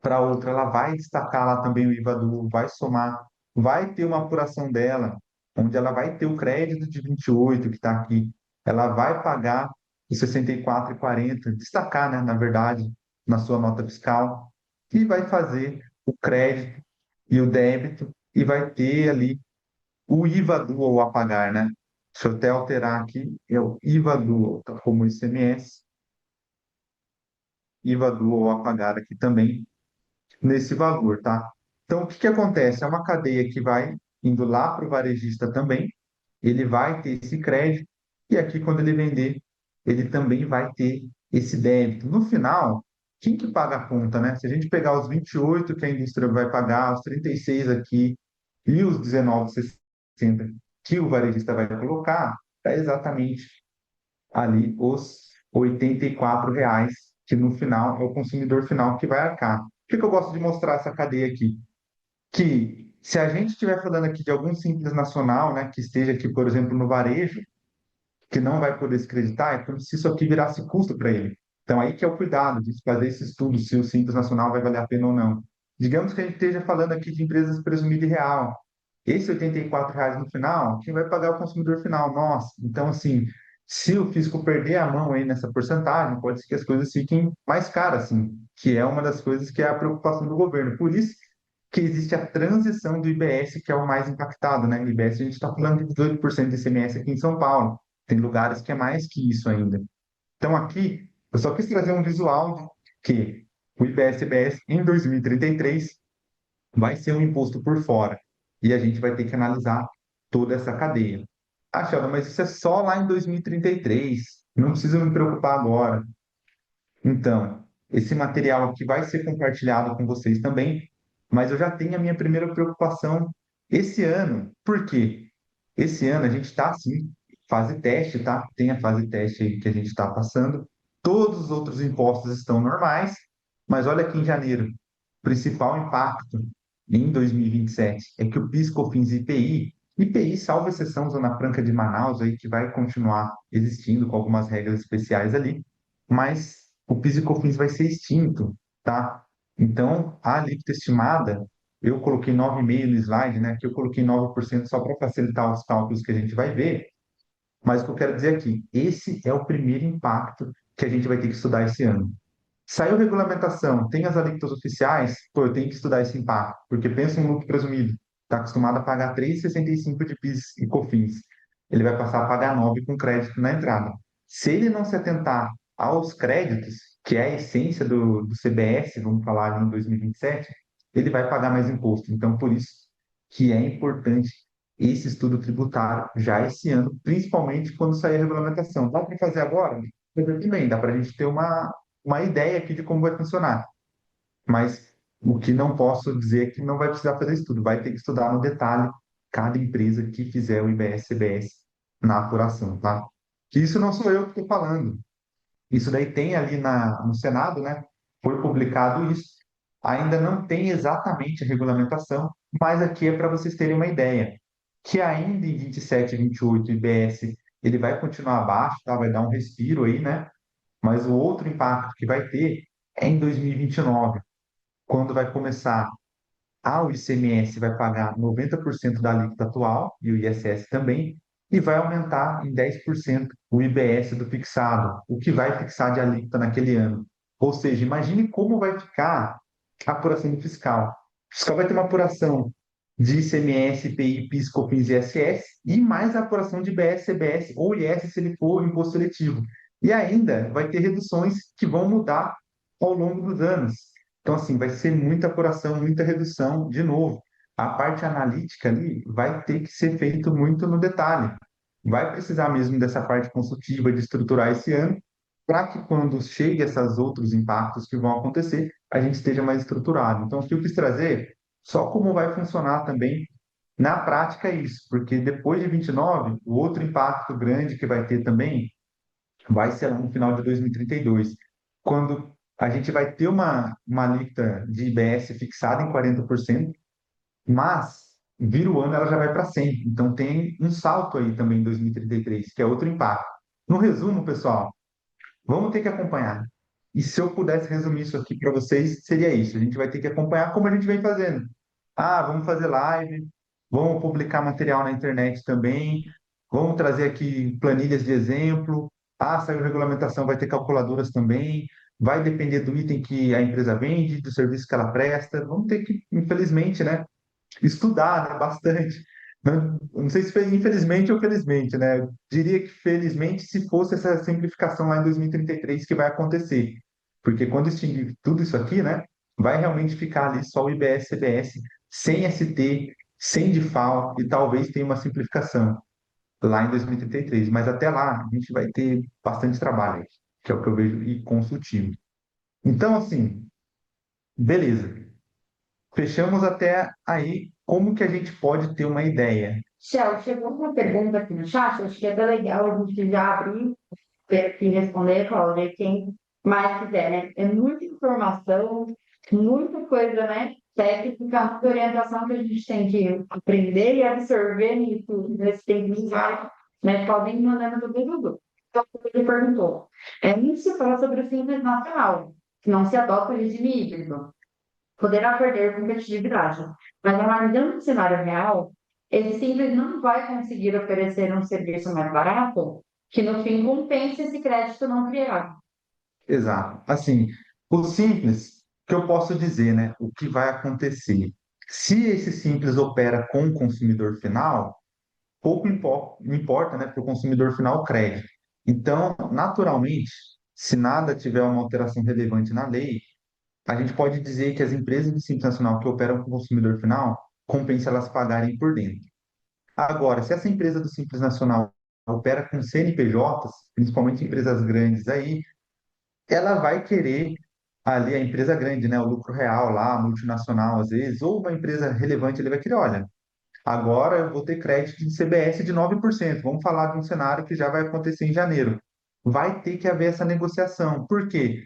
[SPEAKER 2] para outra, ela vai destacar lá também o IVA, vai somar, vai ter uma apuração dela, onde ela vai ter o crédito de 28 que está aqui, ela vai pagar os 64,40, destacar, né, na verdade, na sua nota fiscal, e vai fazer o crédito e o débito, e vai ter ali o IVA dual a pagar, né? Deixa eu até alterar aqui, é o IVA dual, tá como ICMS, IVA dual a pagar aqui também, nesse valor, tá? Então, o que que acontece? É uma cadeia que vai indo lá para o varejista também, ele vai ter esse crédito, e aqui, quando ele vender, ele também vai ter esse débito. No final, quem que paga a conta, né? Se a gente pegar os 28 que a indústria vai pagar, os 36 aqui e os 19,60 que o varejista vai colocar, é exatamente ali os R$ 84, que no final é o consumidor final que vai arcar. Por que que eu gosto de mostrar essa cadeia aqui? Que se a gente estiver falando aqui de algum simples nacional, né, que esteja aqui, por exemplo, no varejo, que não vai poder se creditar, é como se isso aqui virasse custo para ele. Então, aí que é o cuidado de fazer esse estudo, se o simples nacional vai valer a pena ou não. Digamos que a gente esteja falando aqui de empresas presumidas e real. Esse R$ 84 no final, quem vai pagar é o consumidor final, nós. Então, assim, se o fisco perder a mão aí nessa porcentagem, pode ser que as coisas fiquem mais caras, assim, que é uma das coisas que é a preocupação do governo. Por isso que existe a transição do IBS, que é o mais impactado, né? O IBS, a gente está falando de 18% de ICMS aqui em São Paulo. Tem lugares que é mais que isso ainda. Então, aqui, eu só quis trazer um visual que o IBS-CBS, em 2033, vai ser um imposto por fora. E a gente vai ter que analisar toda essa cadeia. Sheldon, mas isso é só lá em 2033. Não precisa me preocupar agora. Então, esse material aqui vai ser compartilhado com vocês também, mas eu já tenho a minha primeira preocupação esse ano. Por quê? Esse ano a gente está, assim, fase teste, tá? Tem a fase teste aí que a gente está passando. Todos os outros impostos estão normais, mas olha aqui em janeiro, o principal impacto em 2027 é que o PIS, COFINS e IPI, salvo exceção Zona Franca de Manaus, aí que vai continuar existindo com algumas regras especiais ali, mas o PIS e COFINS vai ser extinto, tá? Então, a alíquota estimada, eu coloquei 9,5 no slide, né? Que eu coloquei 9% só para facilitar os cálculos que a gente vai ver, mas o que eu quero dizer aqui, esse é o primeiro impacto que a gente vai ter que estudar esse ano. Saiu regulamentação, tem as alíquotas oficiais, pô, eu tenho que estudar esse impacto, porque pensa um lucro presumido, está acostumado a pagar 3,65 de PIS e COFINS, ele vai passar a pagar 9 com crédito na entrada. Se ele não se atentar aos créditos, que é a essência do CBS, vamos falar ali em 2027, ele vai pagar mais imposto. Então, por isso que é importante esse estudo tributário já esse ano, principalmente quando sair a regulamentação. Dá para fazer agora? Também dá para a gente ter uma ideia aqui de como vai funcionar. Mas O que não posso dizer é que não vai precisar fazer estudo, vai ter que estudar no detalhe cada empresa que fizer o IBS-CBS na apuração, tá? Que isso não sou eu que estou falando. Isso daí tem ali no Senado, né? Foi publicado isso. Ainda não tem exatamente a regulamentação, mas aqui é para vocês terem uma ideia. Que ainda em 27 e 28 o IBS ele vai continuar abaixo, tá? Vai dar um respiro aí, né? Mas o outro impacto que vai ter é em 2029, quando vai começar o ICMS vai pagar 90% da alíquota atual e o ISS também, e vai aumentar em 10% o IBS do fixado, o que vai fixar de alíquota naquele ano. Ou seja, imagine como vai ficar a apuração do fiscal. O fiscal vai ter uma apuração de ICMS, IPI, PIS, COFINS e ISS, e mais a apuração de IBS, CBS ou IS se ele for imposto seletivo. E ainda vai ter reduções que vão mudar ao longo dos anos. Então, assim, vai ser muita apuração, muita redução, de novo. A parte analítica ali vai ter que ser feito muito no detalhe. Vai precisar mesmo dessa parte consultiva de estruturar esse ano, para que quando chegue esses outros impactos que vão acontecer, a gente esteja mais estruturado. Então, o que eu quis trazer, só como vai funcionar também na prática é isso, porque depois de 29, o outro impacto grande que vai ter também vai ser lá no final de 2032, quando a gente vai ter uma alíquota de IBS fixada em 40%, mas vira o ano ela já vai para 100%. Então tem um salto aí também em 2033, que é outro impacto. No resumo, pessoal, vamos ter que acompanhar. E se eu pudesse resumir isso aqui para vocês, seria isso. A gente vai ter que acompanhar como a gente vem fazendo. Vamos fazer live, vamos publicar material na internet também, vamos trazer aqui planilhas de exemplo. Saiu regulamentação, vai ter calculadoras também. Vai depender do item que a empresa vende, do serviço que ela presta. Vamos ter que, infelizmente, né, estudar, né, bastante. Não sei se foi infelizmente ou felizmente, né? Eu diria que felizmente se fosse essa simplificação lá em 2033 que vai acontecer. Porque quando extinguir tudo isso aqui, né, vai realmente ficar ali só o IBS, CBS, sem ST, sem DIFAL e talvez tenha uma simplificação lá em 2033. Mas até lá a gente vai ter bastante trabalho, aí, que é o que eu vejo e consultivo. Então, assim, beleza. Fechamos até aí como que a gente pode ter uma ideia.
[SPEAKER 1] Shell, chegou uma pergunta aqui no chat, acho que é até legal a gente já abrir e responder, Cláudia, quem mais quiser, né? É muita informação, muita coisa, né? Técnica, muita orientação que a gente tem que aprender e absorver nisso, nesse tempo, vai, né? Podem ir mandando tudo, tudo. Então, ele perguntou, muito se fala sobre o Simples Nacional, que não se adota o regime híbrido, poderá perder competitividade. Mas analisando o cenário real, ele simples não vai conseguir oferecer um serviço mais barato que no fim compense esse crédito não criado.
[SPEAKER 2] Exato. Assim, o simples, que eu posso dizer, né? O que vai acontecer? Se esse simples opera com o consumidor final, pouco importa, né, para o consumidor final o crédito. Então, naturalmente, se nada tiver uma alteração relevante na lei, a gente pode dizer que as empresas de Simples Nacional que operam com o consumidor final, compensa elas pagarem por dentro. Agora, se essa empresa do Simples Nacional opera com CNPJs, principalmente empresas grandes aí, ela vai querer ali a empresa grande, né, o lucro real lá, a multinacional às vezes, ou uma empresa relevante, ele vai querer, olha, agora eu vou ter crédito de CBS de 9%. Vamos falar de um cenário que já vai acontecer em janeiro. Vai ter que haver essa negociação. Por quê?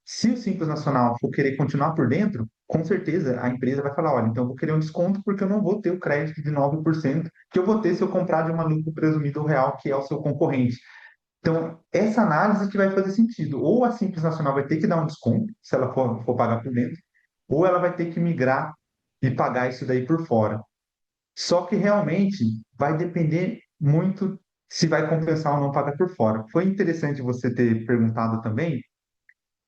[SPEAKER 2] Se o Simples Nacional for querer continuar por dentro, com certeza a empresa vai falar, olha, então eu vou querer um desconto porque eu não vou ter o crédito de 9% que eu vou ter se eu comprar de uma lucro presumido real, que é o seu concorrente. Então, essa análise que vai fazer sentido. Ou a Simples Nacional vai ter que dar um desconto, se ela for pagar por dentro, ou ela vai ter que migrar e pagar isso daí por fora. Só que realmente vai depender muito se vai compensar ou não pagar por fora. Foi interessante você ter perguntado também,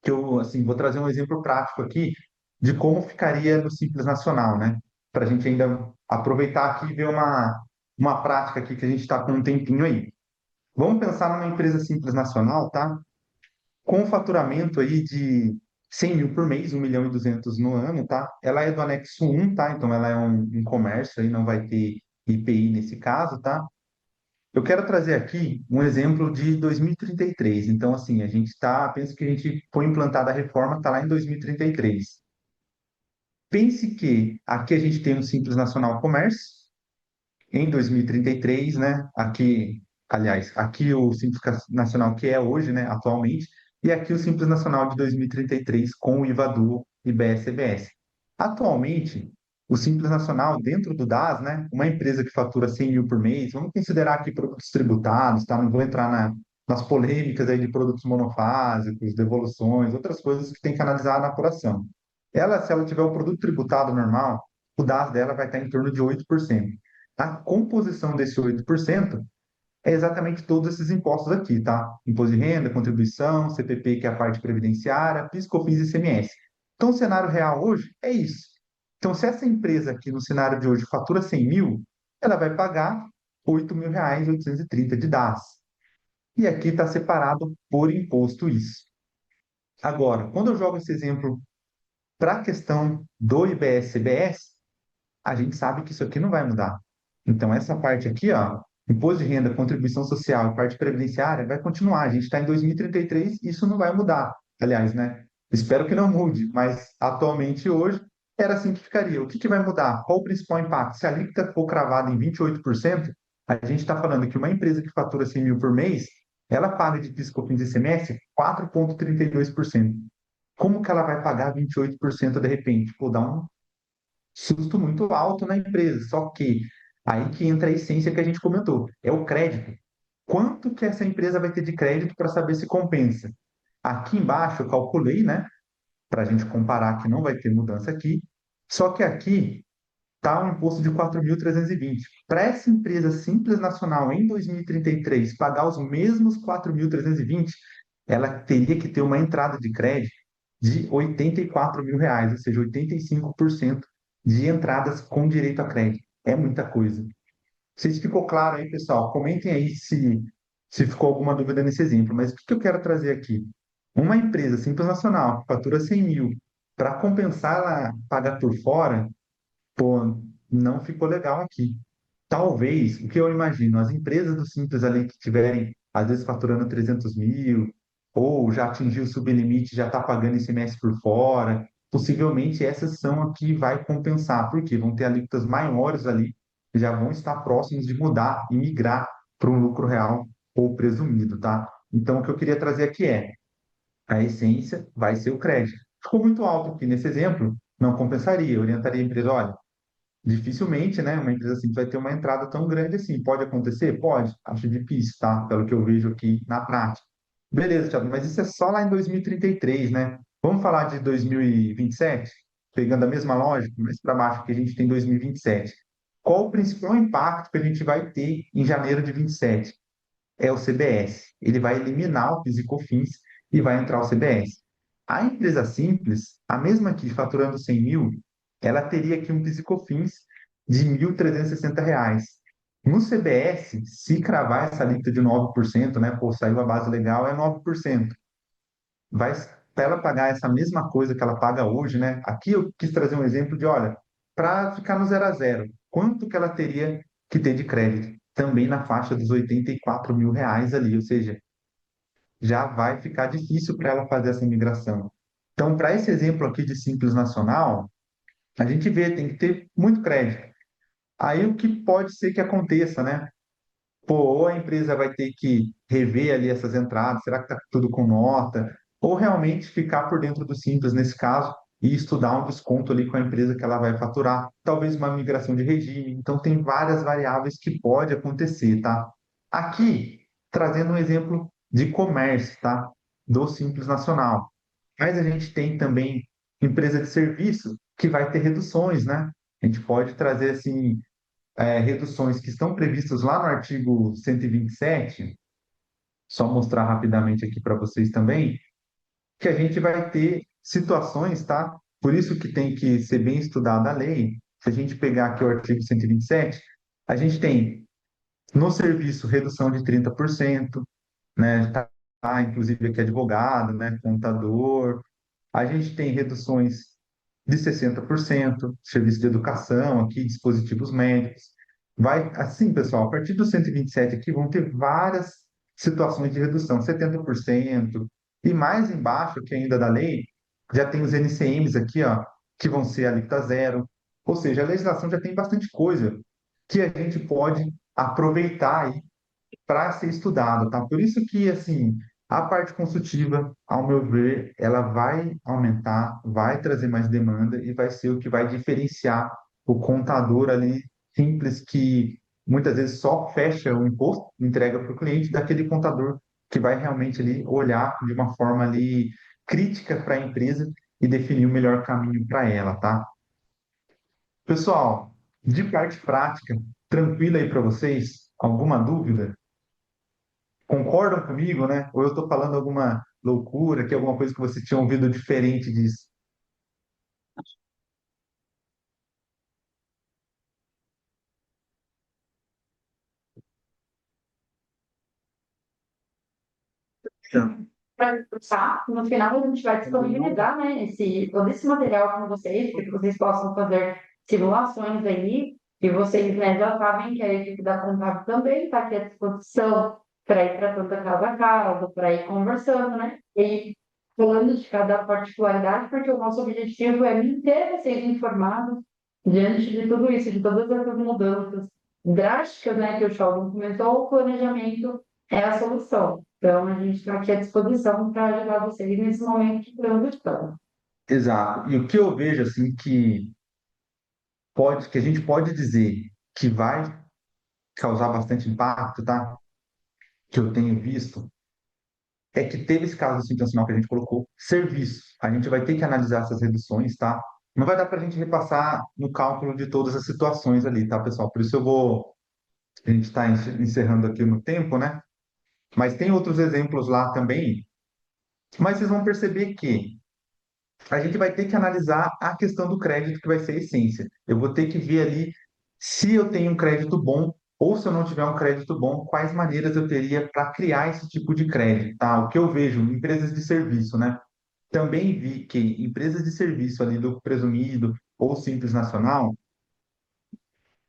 [SPEAKER 2] que eu assim, vou trazer um exemplo prático aqui de como ficaria no Simples Nacional, né? Para a gente ainda aproveitar aqui e ver uma prática aqui que a gente está com um tempinho aí. Vamos pensar numa empresa Simples Nacional, tá? Com um faturamento aí de 100 mil por mês, 1.200.000 no ano, tá? Ela é do anexo 1, tá? Então ela é um comércio aí, não vai ter IPI nesse caso, tá? Eu quero trazer aqui um exemplo de 2033. Então, assim, a gente penso que a gente foi implantada a reforma, tá lá em 2033. pense que aqui a gente tem um Simples Nacional Comércio em 2033, né? Aqui, aliás, aqui o Simples Nacional que é hoje, né, atualmente, e aqui o Simples Nacional de 2033 com o IVA-Duo e BS-CBS. Atualmente, o Simples Nacional, dentro do DAS, né, uma empresa que fatura 100 mil por mês, vamos considerar aqui produtos tributados, tá? Não vou entrar nas polêmicas aí de produtos monofásicos, devoluções, outras coisas que tem que analisar na apuração. Ela, se ela tiver o produto tributado normal, o DAS dela vai estar em torno de 8%. A composição desse 8% é exatamente todos esses impostos aqui, tá? Imposto de renda, contribuição, CPP, que é a parte previdenciária, PIS, COFINS e ICMS. Então, o cenário real hoje é isso. Então, se essa empresa aqui no cenário de hoje fatura 100 mil, ela vai pagar R$ 8.830 de DAS. E aqui está separado por imposto isso. Agora, quando eu jogo esse exemplo para a questão do IBS-CBS, a gente sabe que isso aqui não vai mudar. Então, essa parte aqui, ó, imposto de renda, contribuição social e parte previdenciária, vai continuar. A gente está em 2033 e isso não vai mudar. Aliás, né? Espero que não mude, mas atualmente, hoje, era assim que ficaria. O que que vai mudar? Qual o principal impacto? Se a alíquota for cravada em 28%, a gente está falando que uma empresa que fatura 100 mil por mês, ela paga de PIS, COFINS e ICMS 4,32%. Como que ela vai pagar 28% de repente? Pô, dá um susto muito alto na empresa. Só que aí que entra a essência que a gente comentou, é o crédito. Quanto que essa empresa vai ter de crédito para saber se compensa? Aqui embaixo eu calculei, né? Para a gente comparar que não vai ter mudança aqui. Só que aqui está um imposto de 4.320. Para essa empresa simples nacional em 2033 pagar os mesmos 4.320, ela teria que ter uma entrada de crédito de R$ 84.000, ou seja, 85% de entradas com direito a crédito. É muita coisa. Não sei se ficou claro aí, pessoal. Comentem aí se ficou alguma dúvida nesse exemplo. Mas o que eu quero trazer aqui? Uma empresa simples nacional que fatura 100 mil, para compensar ela pagar por fora, pô, não ficou legal aqui. Talvez, o que eu imagino, as empresas do Simples ali que tiverem, às vezes, faturando 300 mil, ou já atingiu o sublimite, já está pagando ICMS por fora, possivelmente essas são a que vai compensar, porque vão ter alíquotas maiores ali, que já vão estar próximos de mudar e migrar para um lucro real ou presumido, tá? Então, o que eu queria trazer aqui é, a essência vai ser o crédito. Ficou muito alto aqui nesse exemplo, não compensaria, eu orientaria a empresa, olha, dificilmente, né, uma empresa assim vai ter uma entrada tão grande assim. Pode acontecer? Pode. Acho difícil, tá? Pelo que eu vejo aqui na prática. Beleza, Thiago, mas isso é só lá em 2033, né? Vamos falar de 2027? Pegando a mesma lógica, mas para baixo que a gente tem 2027. Qual o principal impacto que a gente vai ter em janeiro de 27? É o CBS. Ele vai eliminar o PIS e COFINS e vai entrar o CBS. A empresa simples, a mesma aqui, faturando 100 mil, ela teria aqui um PIS e COFINS de R$ 1.360. No CBS, se cravar essa alíquota de 9%, né, pô, saiu a base legal, é 9%. Vai, para ela pagar essa mesma coisa que ela paga hoje, né? Aqui eu quis trazer um exemplo de, olha, para ficar no zero a zero, quanto que ela teria que ter de crédito? Também na faixa dos R$ 84.000 ali, ou seja, já vai ficar difícil para ela fazer essa migração. Então, para esse exemplo aqui de Simples Nacional, a gente vê, tem que ter muito crédito. Aí o que pode ser que aconteça, né? Pô, ou a empresa vai ter que rever ali essas entradas, será que está tudo com nota? Ou realmente ficar por dentro do Simples nesse caso e estudar um desconto ali com a empresa que ela vai faturar, talvez uma migração de regime. Então, tem várias variáveis que pode acontecer, tá? Aqui, trazendo um exemplo de comércio, tá? Do Simples Nacional. Mas a gente tem também empresa de serviço que vai ter reduções, né? A gente pode trazer assim reduções que estão previstas lá no artigo 127, só mostrar rapidamente aqui para vocês também, que a gente vai ter situações, tá? Por isso que tem que ser bem estudada a lei. Se a gente pegar aqui o artigo 127, a gente tem no serviço redução de 30%, né? Tá, inclusive aqui advogado, né? Contador. A gente tem reduções de 60%, serviço de educação aqui, dispositivos médicos. Vai, assim, pessoal, a partir do 127 aqui vão ter várias situações de redução, 70%, e mais embaixo, que ainda da lei, já tem os NCMs aqui, ó, que vão ser alíquota zero. Ou seja, a legislação já tem bastante coisa que a gente pode aproveitar aí para ser estudado, tá? Por isso que, assim, a parte consultiva, ao meu ver, ela vai aumentar, vai trazer mais demanda e vai ser o que vai diferenciar o contador ali simples que muitas vezes só fecha o imposto, entrega para o cliente, daquele contador que vai realmente ali olhar de uma forma ali crítica para a empresa e definir o melhor caminho para ela, tá? Pessoal, de parte prática, tranquilo aí para vocês? Alguma dúvida? Concordam comigo, né? Ou eu estou falando alguma loucura, que é alguma coisa que vocês tinham ouvido diferente disso? Então,
[SPEAKER 1] Para cursar, no final a gente vai disponibilizar, né, todo esse material com vocês, para que vocês possam fazer simulações aí, e vocês, né, já sabem que a equipe da Contábil também está aqui à disposição para ir tratando casa a casa, para ir conversando, né, e falando de cada particularidade, porque o nosso objetivo é manter vocês informados diante de tudo isso, de todas essas mudanças drásticas, né, que o Sheldon comentou, o planejamento é a solução. Então, a gente está aqui à disposição para ajudar vocês nesse momento de transição.
[SPEAKER 2] exato. E o que eu vejo assim que a gente pode dizer que vai causar bastante impacto, tá? Que eu tenho visto é que teve esse caso assim, intencional que a gente colocou, serviço. A gente vai ter que analisar essas reduções, tá? Não vai dar para a gente repassar no cálculo de todas as situações ali, tá, pessoal? Por isso a gente está encerrando aqui no tempo, né? Mas tem outros exemplos lá também. Mas vocês vão perceber que a gente vai ter que analisar a questão do crédito, que vai ser a essência. Eu vou ter que ver ali se eu tenho um crédito bom ou se eu não tiver um crédito bom, quais maneiras eu teria para criar esse tipo de crédito, tá? O que eu vejo em empresas de serviço, né? Também vi que empresas de serviço ali, lucro presumido ou simples nacional,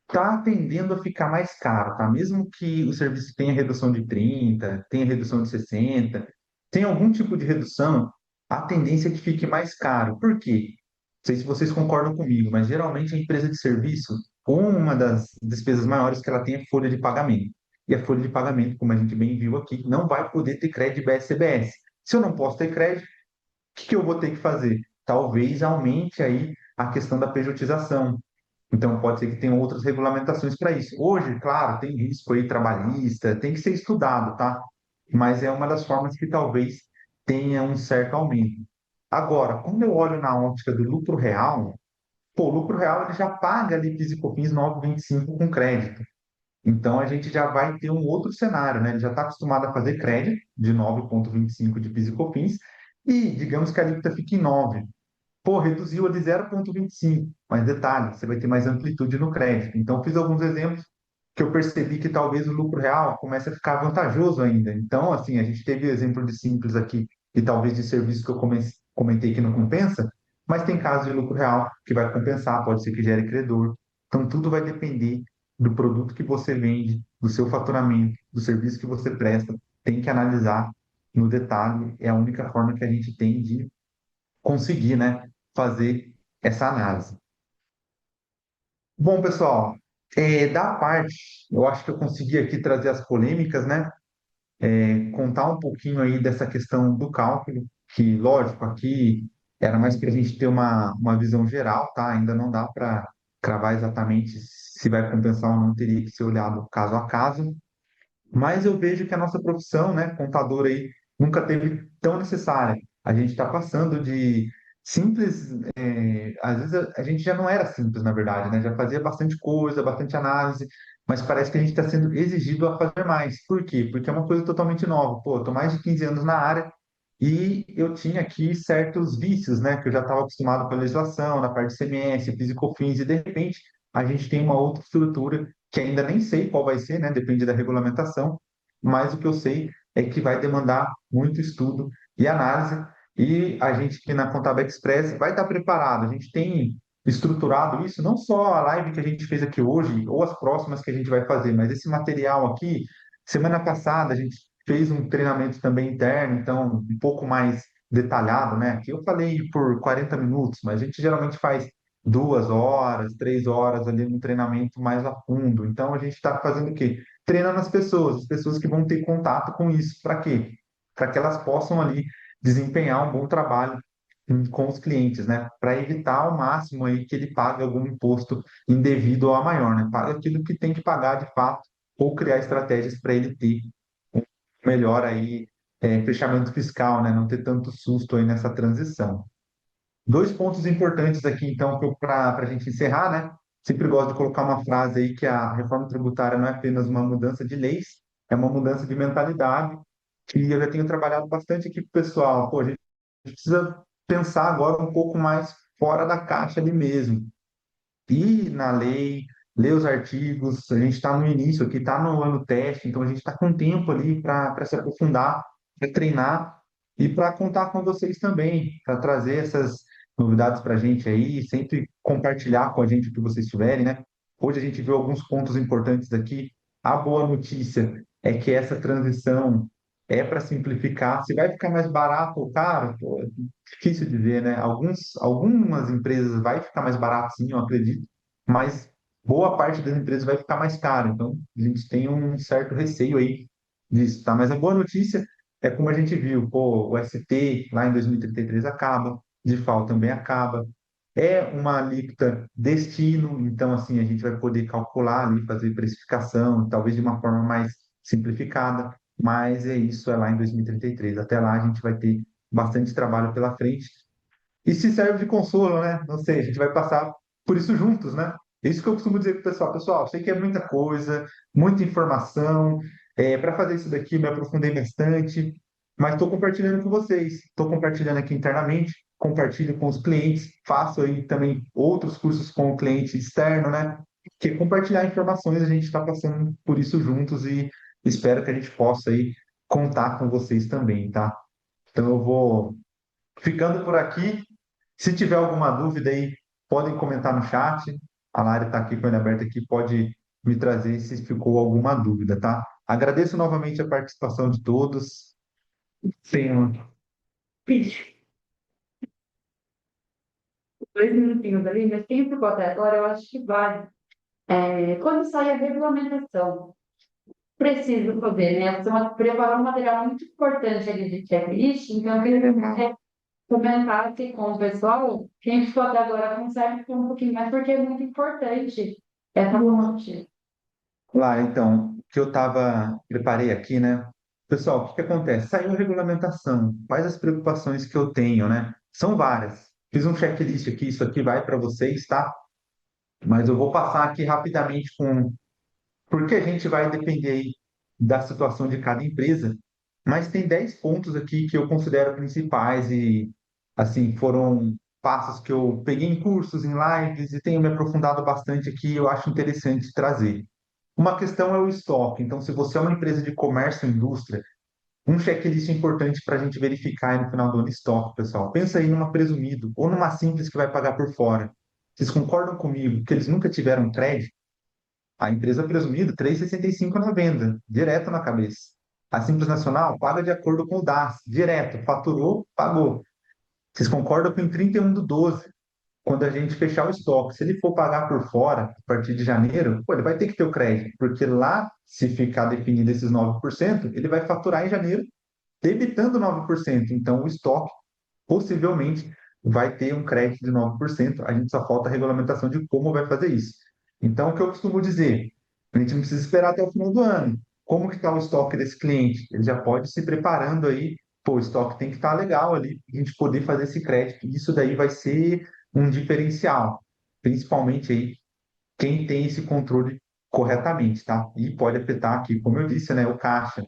[SPEAKER 2] está tendendo a ficar mais caro, tá? Mesmo que o serviço tenha redução de 30, tenha redução de 60, tenha algum tipo de redução, a tendência é que fique mais caro. Por quê? Não sei se vocês concordam comigo, mas geralmente a empresa de serviço, uma das despesas maiores que ela tem é folha de pagamento. E a folha de pagamento, como a gente bem viu aqui, não vai poder ter crédito BSBS. Se eu não posso ter crédito, que eu vou ter que fazer? Talvez aumente aí a questão da pejotização. Então, pode ser que tenha outras regulamentações para isso. Hoje, claro, tem risco aí trabalhista, tem que ser estudado, tá? Mas é uma das formas que talvez tenha um certo aumento. Agora, quando eu olho na ótica do lucro real, pô, o lucro real ele já paga ali PIS e COFINS 9,25 com crédito. Então, a gente já vai ter um outro cenário, né? Ele já está acostumado a fazer crédito de 9,25 de PIS e COFINS e digamos que a alíquota fique em 9. Pô, reduziu a de 0,25. Mas detalhe, você vai ter mais amplitude no crédito. Então, fiz alguns exemplos que eu percebi que talvez o lucro real comece a ficar vantajoso ainda. Então, assim, a gente teve o exemplo de simples aqui e talvez de serviço que eu comentei que não compensa, mas tem casos de lucro real que vai compensar, pode ser que gere credor. Então, tudo vai depender do produto que você vende, do seu faturamento, do serviço que você presta. Tem que analisar no detalhe. É a única forma que a gente tem de conseguir, né, fazer essa análise. Bom, pessoal, da parte, eu acho que eu consegui aqui trazer as polêmicas, né? Contar um pouquinho aí dessa questão do cálculo, que, lógico, aqui era mais para a gente ter uma visão geral, tá? Ainda não dá para cravar exatamente se vai compensar ou não, teria que ser olhado caso a caso, mas eu vejo que a nossa profissão, né, contador aí, nunca teve tão necessária. A gente está passando de simples, às vezes a gente já não era simples, na verdade, né? Já fazia bastante coisa, bastante análise, mas parece que a gente está sendo exigido a fazer mais. Por quê? Porque é uma coisa totalmente nova. Pô, eu tô mais de 15 anos na área e eu tinha aqui certos vícios, né? Que eu já estava acostumado com a legislação, na parte de CMS, PIS e COFINS, e de repente a gente tem uma outra estrutura que ainda nem sei qual vai ser, né? Depende da regulamentação, mas o que eu sei é que vai demandar muito estudo e análise, e a gente aqui na Contábil Express vai estar preparado. A gente tem estruturado isso, não só a live que a gente fez aqui hoje, ou as próximas que a gente vai fazer, mas esse material aqui, semana passada a gente fez um treinamento também interno, então um pouco mais detalhado, né? Aqui eu falei por 40 minutos, mas a gente geralmente faz 2 horas, 3 horas ali no treinamento mais a fundo. Então a gente está fazendo o quê? Treinando as pessoas que vão ter contato com isso. Para quê? Para que elas possam ali desempenhar um bom trabalho com os clientes, né? Para evitar ao máximo aí que ele pague algum imposto indevido ou a maior, né? Paga aquilo que tem que pagar de fato ou criar estratégias para ele ter um melhor aí fechamento fiscal, né? Não ter tanto susto aí nessa transição. Dois pontos importantes aqui, então, para a gente encerrar, né? Sempre gosto de colocar uma frase aí que a reforma tributária não é apenas uma mudança de leis, é uma mudança de mentalidade. E eu já tenho trabalhado bastante aqui com o pessoal. Pô, a gente precisa pensar agora um pouco mais fora da caixa ali mesmo. Ir na lei, ler os artigos, a gente está no início aqui, está no ano teste, então a gente está com tempo ali para se aprofundar, para treinar e para contar com vocês também, para trazer essas novidades para a gente aí, sempre compartilhar com a gente o que vocês tiverem, né? Hoje a gente viu alguns pontos importantes aqui. A boa notícia é que essa transição é para simplificar. Se vai ficar mais barato ou caro, pô, é difícil de ver, né? Algumas empresas vai ficar mais barato, sim, eu acredito, mas boa parte das empresas vai ficar mais caro. Então, a gente tem um certo receio aí disso, tá? Mas a boa notícia é como a gente viu, pô, o ST lá em 2033 acaba, DIFAL também acaba. É uma alíquota destino, então assim a gente vai poder calcular ali, fazer precificação, talvez de uma forma mais simplificada, mas é isso, é lá em 2033. Até lá a gente vai ter bastante trabalho pela frente. E se serve de consolo, né? Não sei, a gente vai passar por isso juntos, né? É isso que eu costumo dizer para o pessoal. Pessoal, sei que é muita coisa, muita informação. Para fazer isso daqui, me aprofundei bastante, mas estou compartilhando com vocês. Estou compartilhando aqui internamente, compartilho com os clientes, faço aí também outros cursos com o cliente externo, né? Que compartilhar informações, a gente está passando por isso juntos e espero que a gente possa aí contar com vocês também, tá? Então eu vou ficando por aqui. Se tiver alguma dúvida aí, podem comentar no chat. A Lari está aqui com ele aberto aqui, pode me trazer se ficou alguma dúvida, tá? Agradeço novamente a participação de todos. Tenham
[SPEAKER 1] 2 minutinhos ali, mas quem ficou até agora, eu acho que vale. Quando sai a regulamentação, preciso fazer, né? Você preparar um material muito importante ali de checklist, então eu queria comentar aqui com o pessoal, quem ficou até agora consegue ficar um pouquinho mais, porque é muito importante essa parte.
[SPEAKER 2] lá, então, o que eu preparei aqui, né? Pessoal, o que que acontece? Saiu a regulamentação. Quais as preocupações que eu tenho, né? São várias. Fiz um checklist aqui, isso aqui vai para vocês, tá? Mas eu vou passar aqui rapidamente porque a gente vai depender aí da situação de cada empresa, mas tem 10 pontos aqui que eu considero principais e, assim, foram passos que eu peguei em cursos, em lives e tenho me aprofundado bastante aqui e eu acho interessante trazer. Uma questão é o estoque. Então, se você é uma empresa de comércio ou indústria, um checklist importante para a gente verificar aí no final do ano estoque, pessoal. Pensa aí numa presumido ou numa simples que vai pagar por fora. Vocês concordam comigo que eles nunca tiveram crédito? A empresa presumida, 3,65 na venda, direto na cabeça. A Simples Nacional paga de acordo com o DAS, direto, faturou, pagou. Vocês concordam que em 31/12, quando a gente fechar o estoque, se ele for pagar por fora, a partir de janeiro, pô, ele vai ter que ter o crédito, porque lá, se ficar definido esses 9%, ele vai faturar em janeiro, debitando 9%. Então, o estoque possivelmente vai ter um crédito de 9%. A gente só falta a regulamentação de como vai fazer isso. Então, o que eu costumo dizer, a gente não precisa esperar até o final do ano. Como que está o estoque desse cliente? Ele já pode ir se preparando aí, pô, o estoque tem que estar legal ali, para a gente poder fazer esse crédito. Isso daí vai ser um diferencial, principalmente aí quem tem esse controle corretamente, tá? E pode afetar aqui, como eu disse, né, o caixa.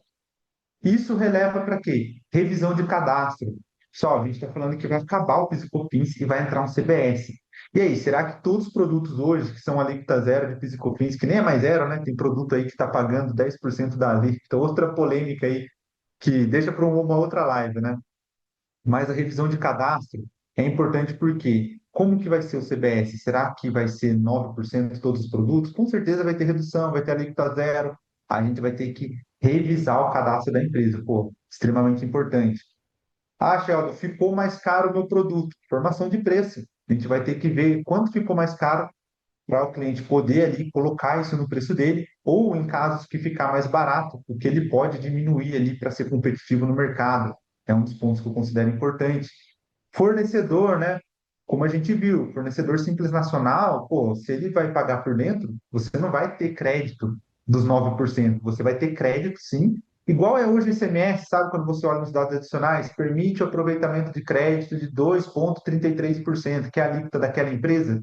[SPEAKER 2] Isso releva para quê? Revisão de cadastro. Só, a gente está falando que vai acabar o PiscoFins e vai entrar um CBS. E aí, será que todos os produtos hoje, que são alíquota zero de PiscoFins, que nem é mais zero, né? Tem produto aí que está pagando 10% da alíquota, outra polêmica aí, que deixa para uma outra live, né? Mas a revisão de cadastro é importante porque como que vai ser o CBS? Será que vai ser 9% de todos os produtos? Com certeza vai ter redução, vai ter alíquota zero. A gente vai ter que revisar o cadastro da empresa, pô, extremamente importante. Ah, Sheldon, ficou mais caro o meu produto. Formação de preço. A gente vai ter que ver quanto ficou mais caro para o cliente poder ali colocar isso no preço dele, ou em casos que ficar mais barato, o que ele pode diminuir ali para ser competitivo no mercado. É um dos pontos que eu considero importante. Fornecedor, né? Como a gente viu, fornecedor simples nacional, pô, se ele vai pagar por dentro, você não vai ter crédito dos 9%, você vai ter crédito sim, igual é hoje o ICMS, sabe? Quando você olha nos dados adicionais, permite o aproveitamento de crédito de 2,33%, que é a alíquota daquela empresa.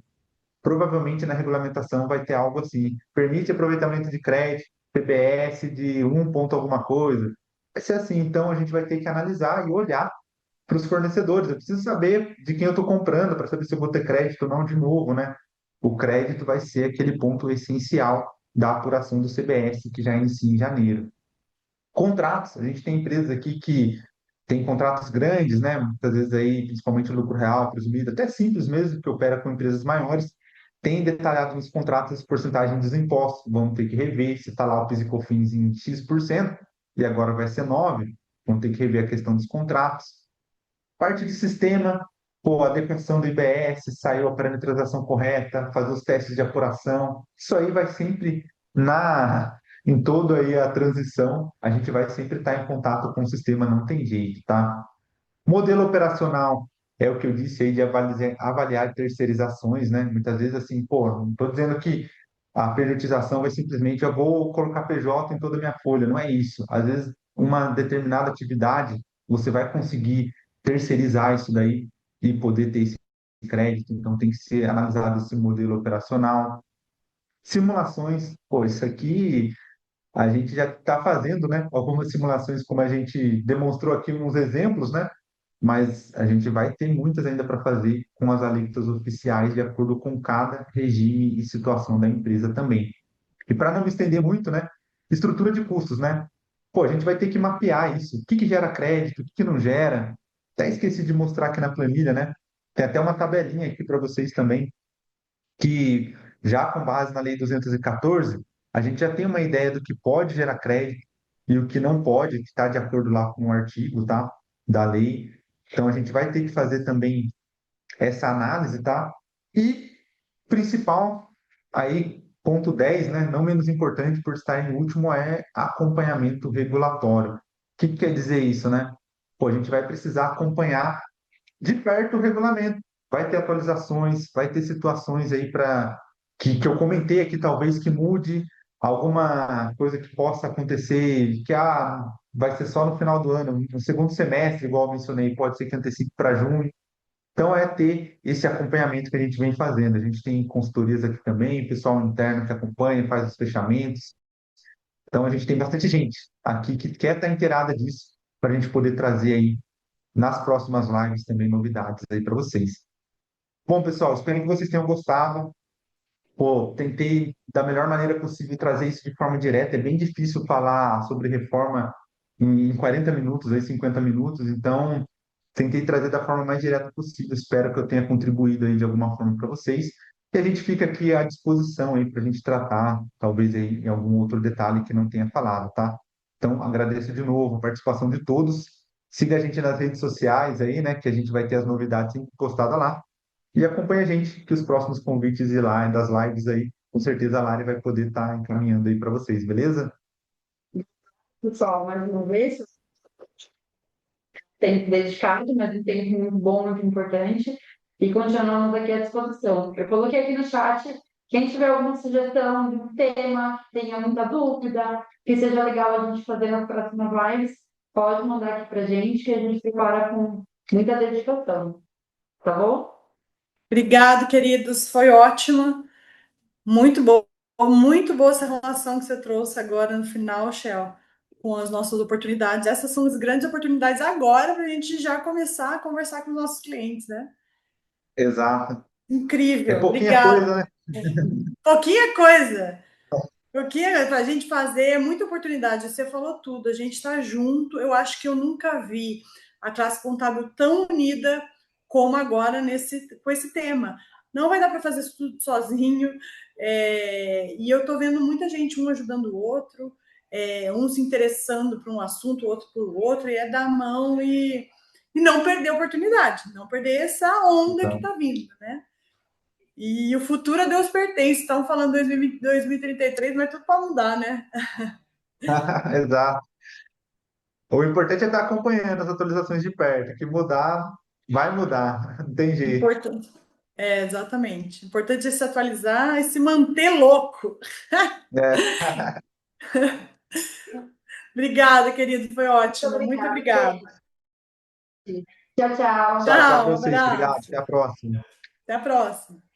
[SPEAKER 2] Provavelmente na regulamentação vai ter algo assim. Permite aproveitamento de crédito, PBS de um ponto alguma coisa. Vai ser assim, então a gente vai ter que analisar e olhar para os fornecedores. Eu preciso saber de quem eu estou comprando para saber se eu vou ter crédito ou não de novo, né? O crédito vai ser aquele ponto essencial da apuração do CBS, que já inicia em janeiro. Contratos, a gente tem empresas aqui que tem contratos grandes, né? Muitas vezes aí, principalmente o lucro real, presumido, até simples mesmo, que opera com empresas maiores, tem detalhado nos contratos as porcentagens dos impostos. Vamos ter que rever se está lá o PIS e COFINS em X% e agora vai ser 9%. Vamos ter que rever a questão dos contratos. Parte de sistema, pô, adequação do IBS, saiu a parametrização correta, fazer os testes de apuração. Isso aí vai sempre em toda aí a transição, a gente vai sempre estar em contato com o sistema, não tem jeito, tá? Modelo operacional é o que eu disse aí de avaliar terceirizações, né? Muitas vezes assim, pô, não estou dizendo que a periodização vai simplesmente, eu vou colocar PJ em toda a minha folha, não é isso. Às vezes, uma determinada atividade, você vai conseguir terceirizar isso daí e poder ter esse crédito, então tem que ser analisado esse modelo operacional. Simulações, pô, isso aqui a gente já está fazendo, né? Algumas simulações, como a gente demonstrou aqui uns exemplos, né? Mas a gente vai ter muitas ainda para fazer com as alíquotas oficiais, de acordo com cada regime e situação da empresa também. E para não me estender muito, né? Estrutura de custos, né? Pô, a gente vai ter que mapear isso. O que que gera crédito, o que que não gera. Até esqueci de mostrar aqui na planilha, né? Tem até uma tabelinha aqui para vocês também, que já com base na Lei 214, a gente já tem uma ideia do que pode gerar crédito e o que não pode, que está de acordo lá com o artigo, tá? Da lei. Então a gente vai ter que fazer também essa análise, tá? E principal, aí, ponto 10, né? Não menos importante por estar em último, é acompanhamento regulatório. O que que quer dizer isso, né? Pô, a gente vai precisar acompanhar de perto o regulamento. Vai ter atualizações, vai ter situações aí para que eu comentei aqui, talvez que mude alguma coisa que possa acontecer, que vai ser só no final do ano, no segundo semestre, igual eu mencionei, pode ser que antecipe para junho. Então, é ter esse acompanhamento que a gente vem fazendo. A gente tem consultorias aqui também, pessoal interno que acompanha, faz os fechamentos. Então, a gente tem bastante gente aqui que quer estar inteirada disso, para a gente poder trazer aí nas próximas lives também novidades aí para vocês. Bom, pessoal, espero que vocês tenham gostado. Pô, tentei da melhor maneira possível trazer isso de forma direta. É bem difícil falar sobre reforma em 40 minutos, aí 50 minutos, então tentei trazer da forma mais direta possível. Espero que eu tenha contribuído aí de alguma forma para vocês. E a gente fica aqui à disposição aí para a gente tratar, talvez aí em algum outro detalhe que não tenha falado, tá? Então, agradeço de novo a participação de todos. Siga a gente nas redes sociais aí, né? Que a gente vai ter as novidades sempre postadas lá. E acompanhe a gente, que os próximos convites de lá, das lives aí, com certeza a Lari vai poder estar encaminhando aí para vocês, beleza?
[SPEAKER 1] Pessoal, mais uma vez, tempo dedicado, mas um tempo muito bom, muito importante, e continuamos aqui à disposição. Eu coloquei aqui no chat, quem tiver alguma sugestão de um tema, tenha muita dúvida, que seja legal a gente fazer nas próximas lives, pode mandar aqui para a gente, que a gente prepara com muita dedicação, tá bom?
[SPEAKER 3] Obrigado, queridos. Foi ótimo. Muito bom. Muito boa essa relação que você trouxe agora no final, Shell, com as nossas oportunidades. Essas são as grandes oportunidades agora para a gente já começar a conversar com os nossos clientes, né?
[SPEAKER 2] Exato. É
[SPEAKER 3] Incrível.
[SPEAKER 2] pouquinha
[SPEAKER 3] Obrigada.
[SPEAKER 2] coisa, né?
[SPEAKER 3] Pouquinha coisa. Pouquinha para a gente fazer, é muita oportunidade. Você falou tudo. A gente está junto. Eu acho que eu nunca vi a classe contábil tão unida como agora com esse tema. Não vai dar para fazer isso tudo sozinho. E eu estou vendo muita gente, um ajudando o outro, um se interessando por um assunto, o outro por outro, e é dar a mão e E não perder a oportunidade, não perder essa onda que
[SPEAKER 2] Então,
[SPEAKER 3] está vindo, né? E o futuro a Deus pertence. Estão falando 2020, 2033, mas tudo pode mudar, né?
[SPEAKER 2] exato. O importante é estar acompanhando as atualizações de perto, que mudar, vai mudar, não tem jeito.
[SPEAKER 3] Importante. É, exatamente. Importante é se atualizar e se manter louco.
[SPEAKER 2] É.
[SPEAKER 3] Obrigada, querido. Foi
[SPEAKER 1] Muito
[SPEAKER 3] ótimo. Muito
[SPEAKER 1] obrigada,
[SPEAKER 3] obrigada.
[SPEAKER 1] gente. Tchau, tchau.
[SPEAKER 2] Tchau, tchau
[SPEAKER 3] Tchau,
[SPEAKER 2] para
[SPEAKER 3] um
[SPEAKER 2] vocês. Obrigado.
[SPEAKER 3] abraço.
[SPEAKER 2] Até a próxima.
[SPEAKER 3] Até a próxima.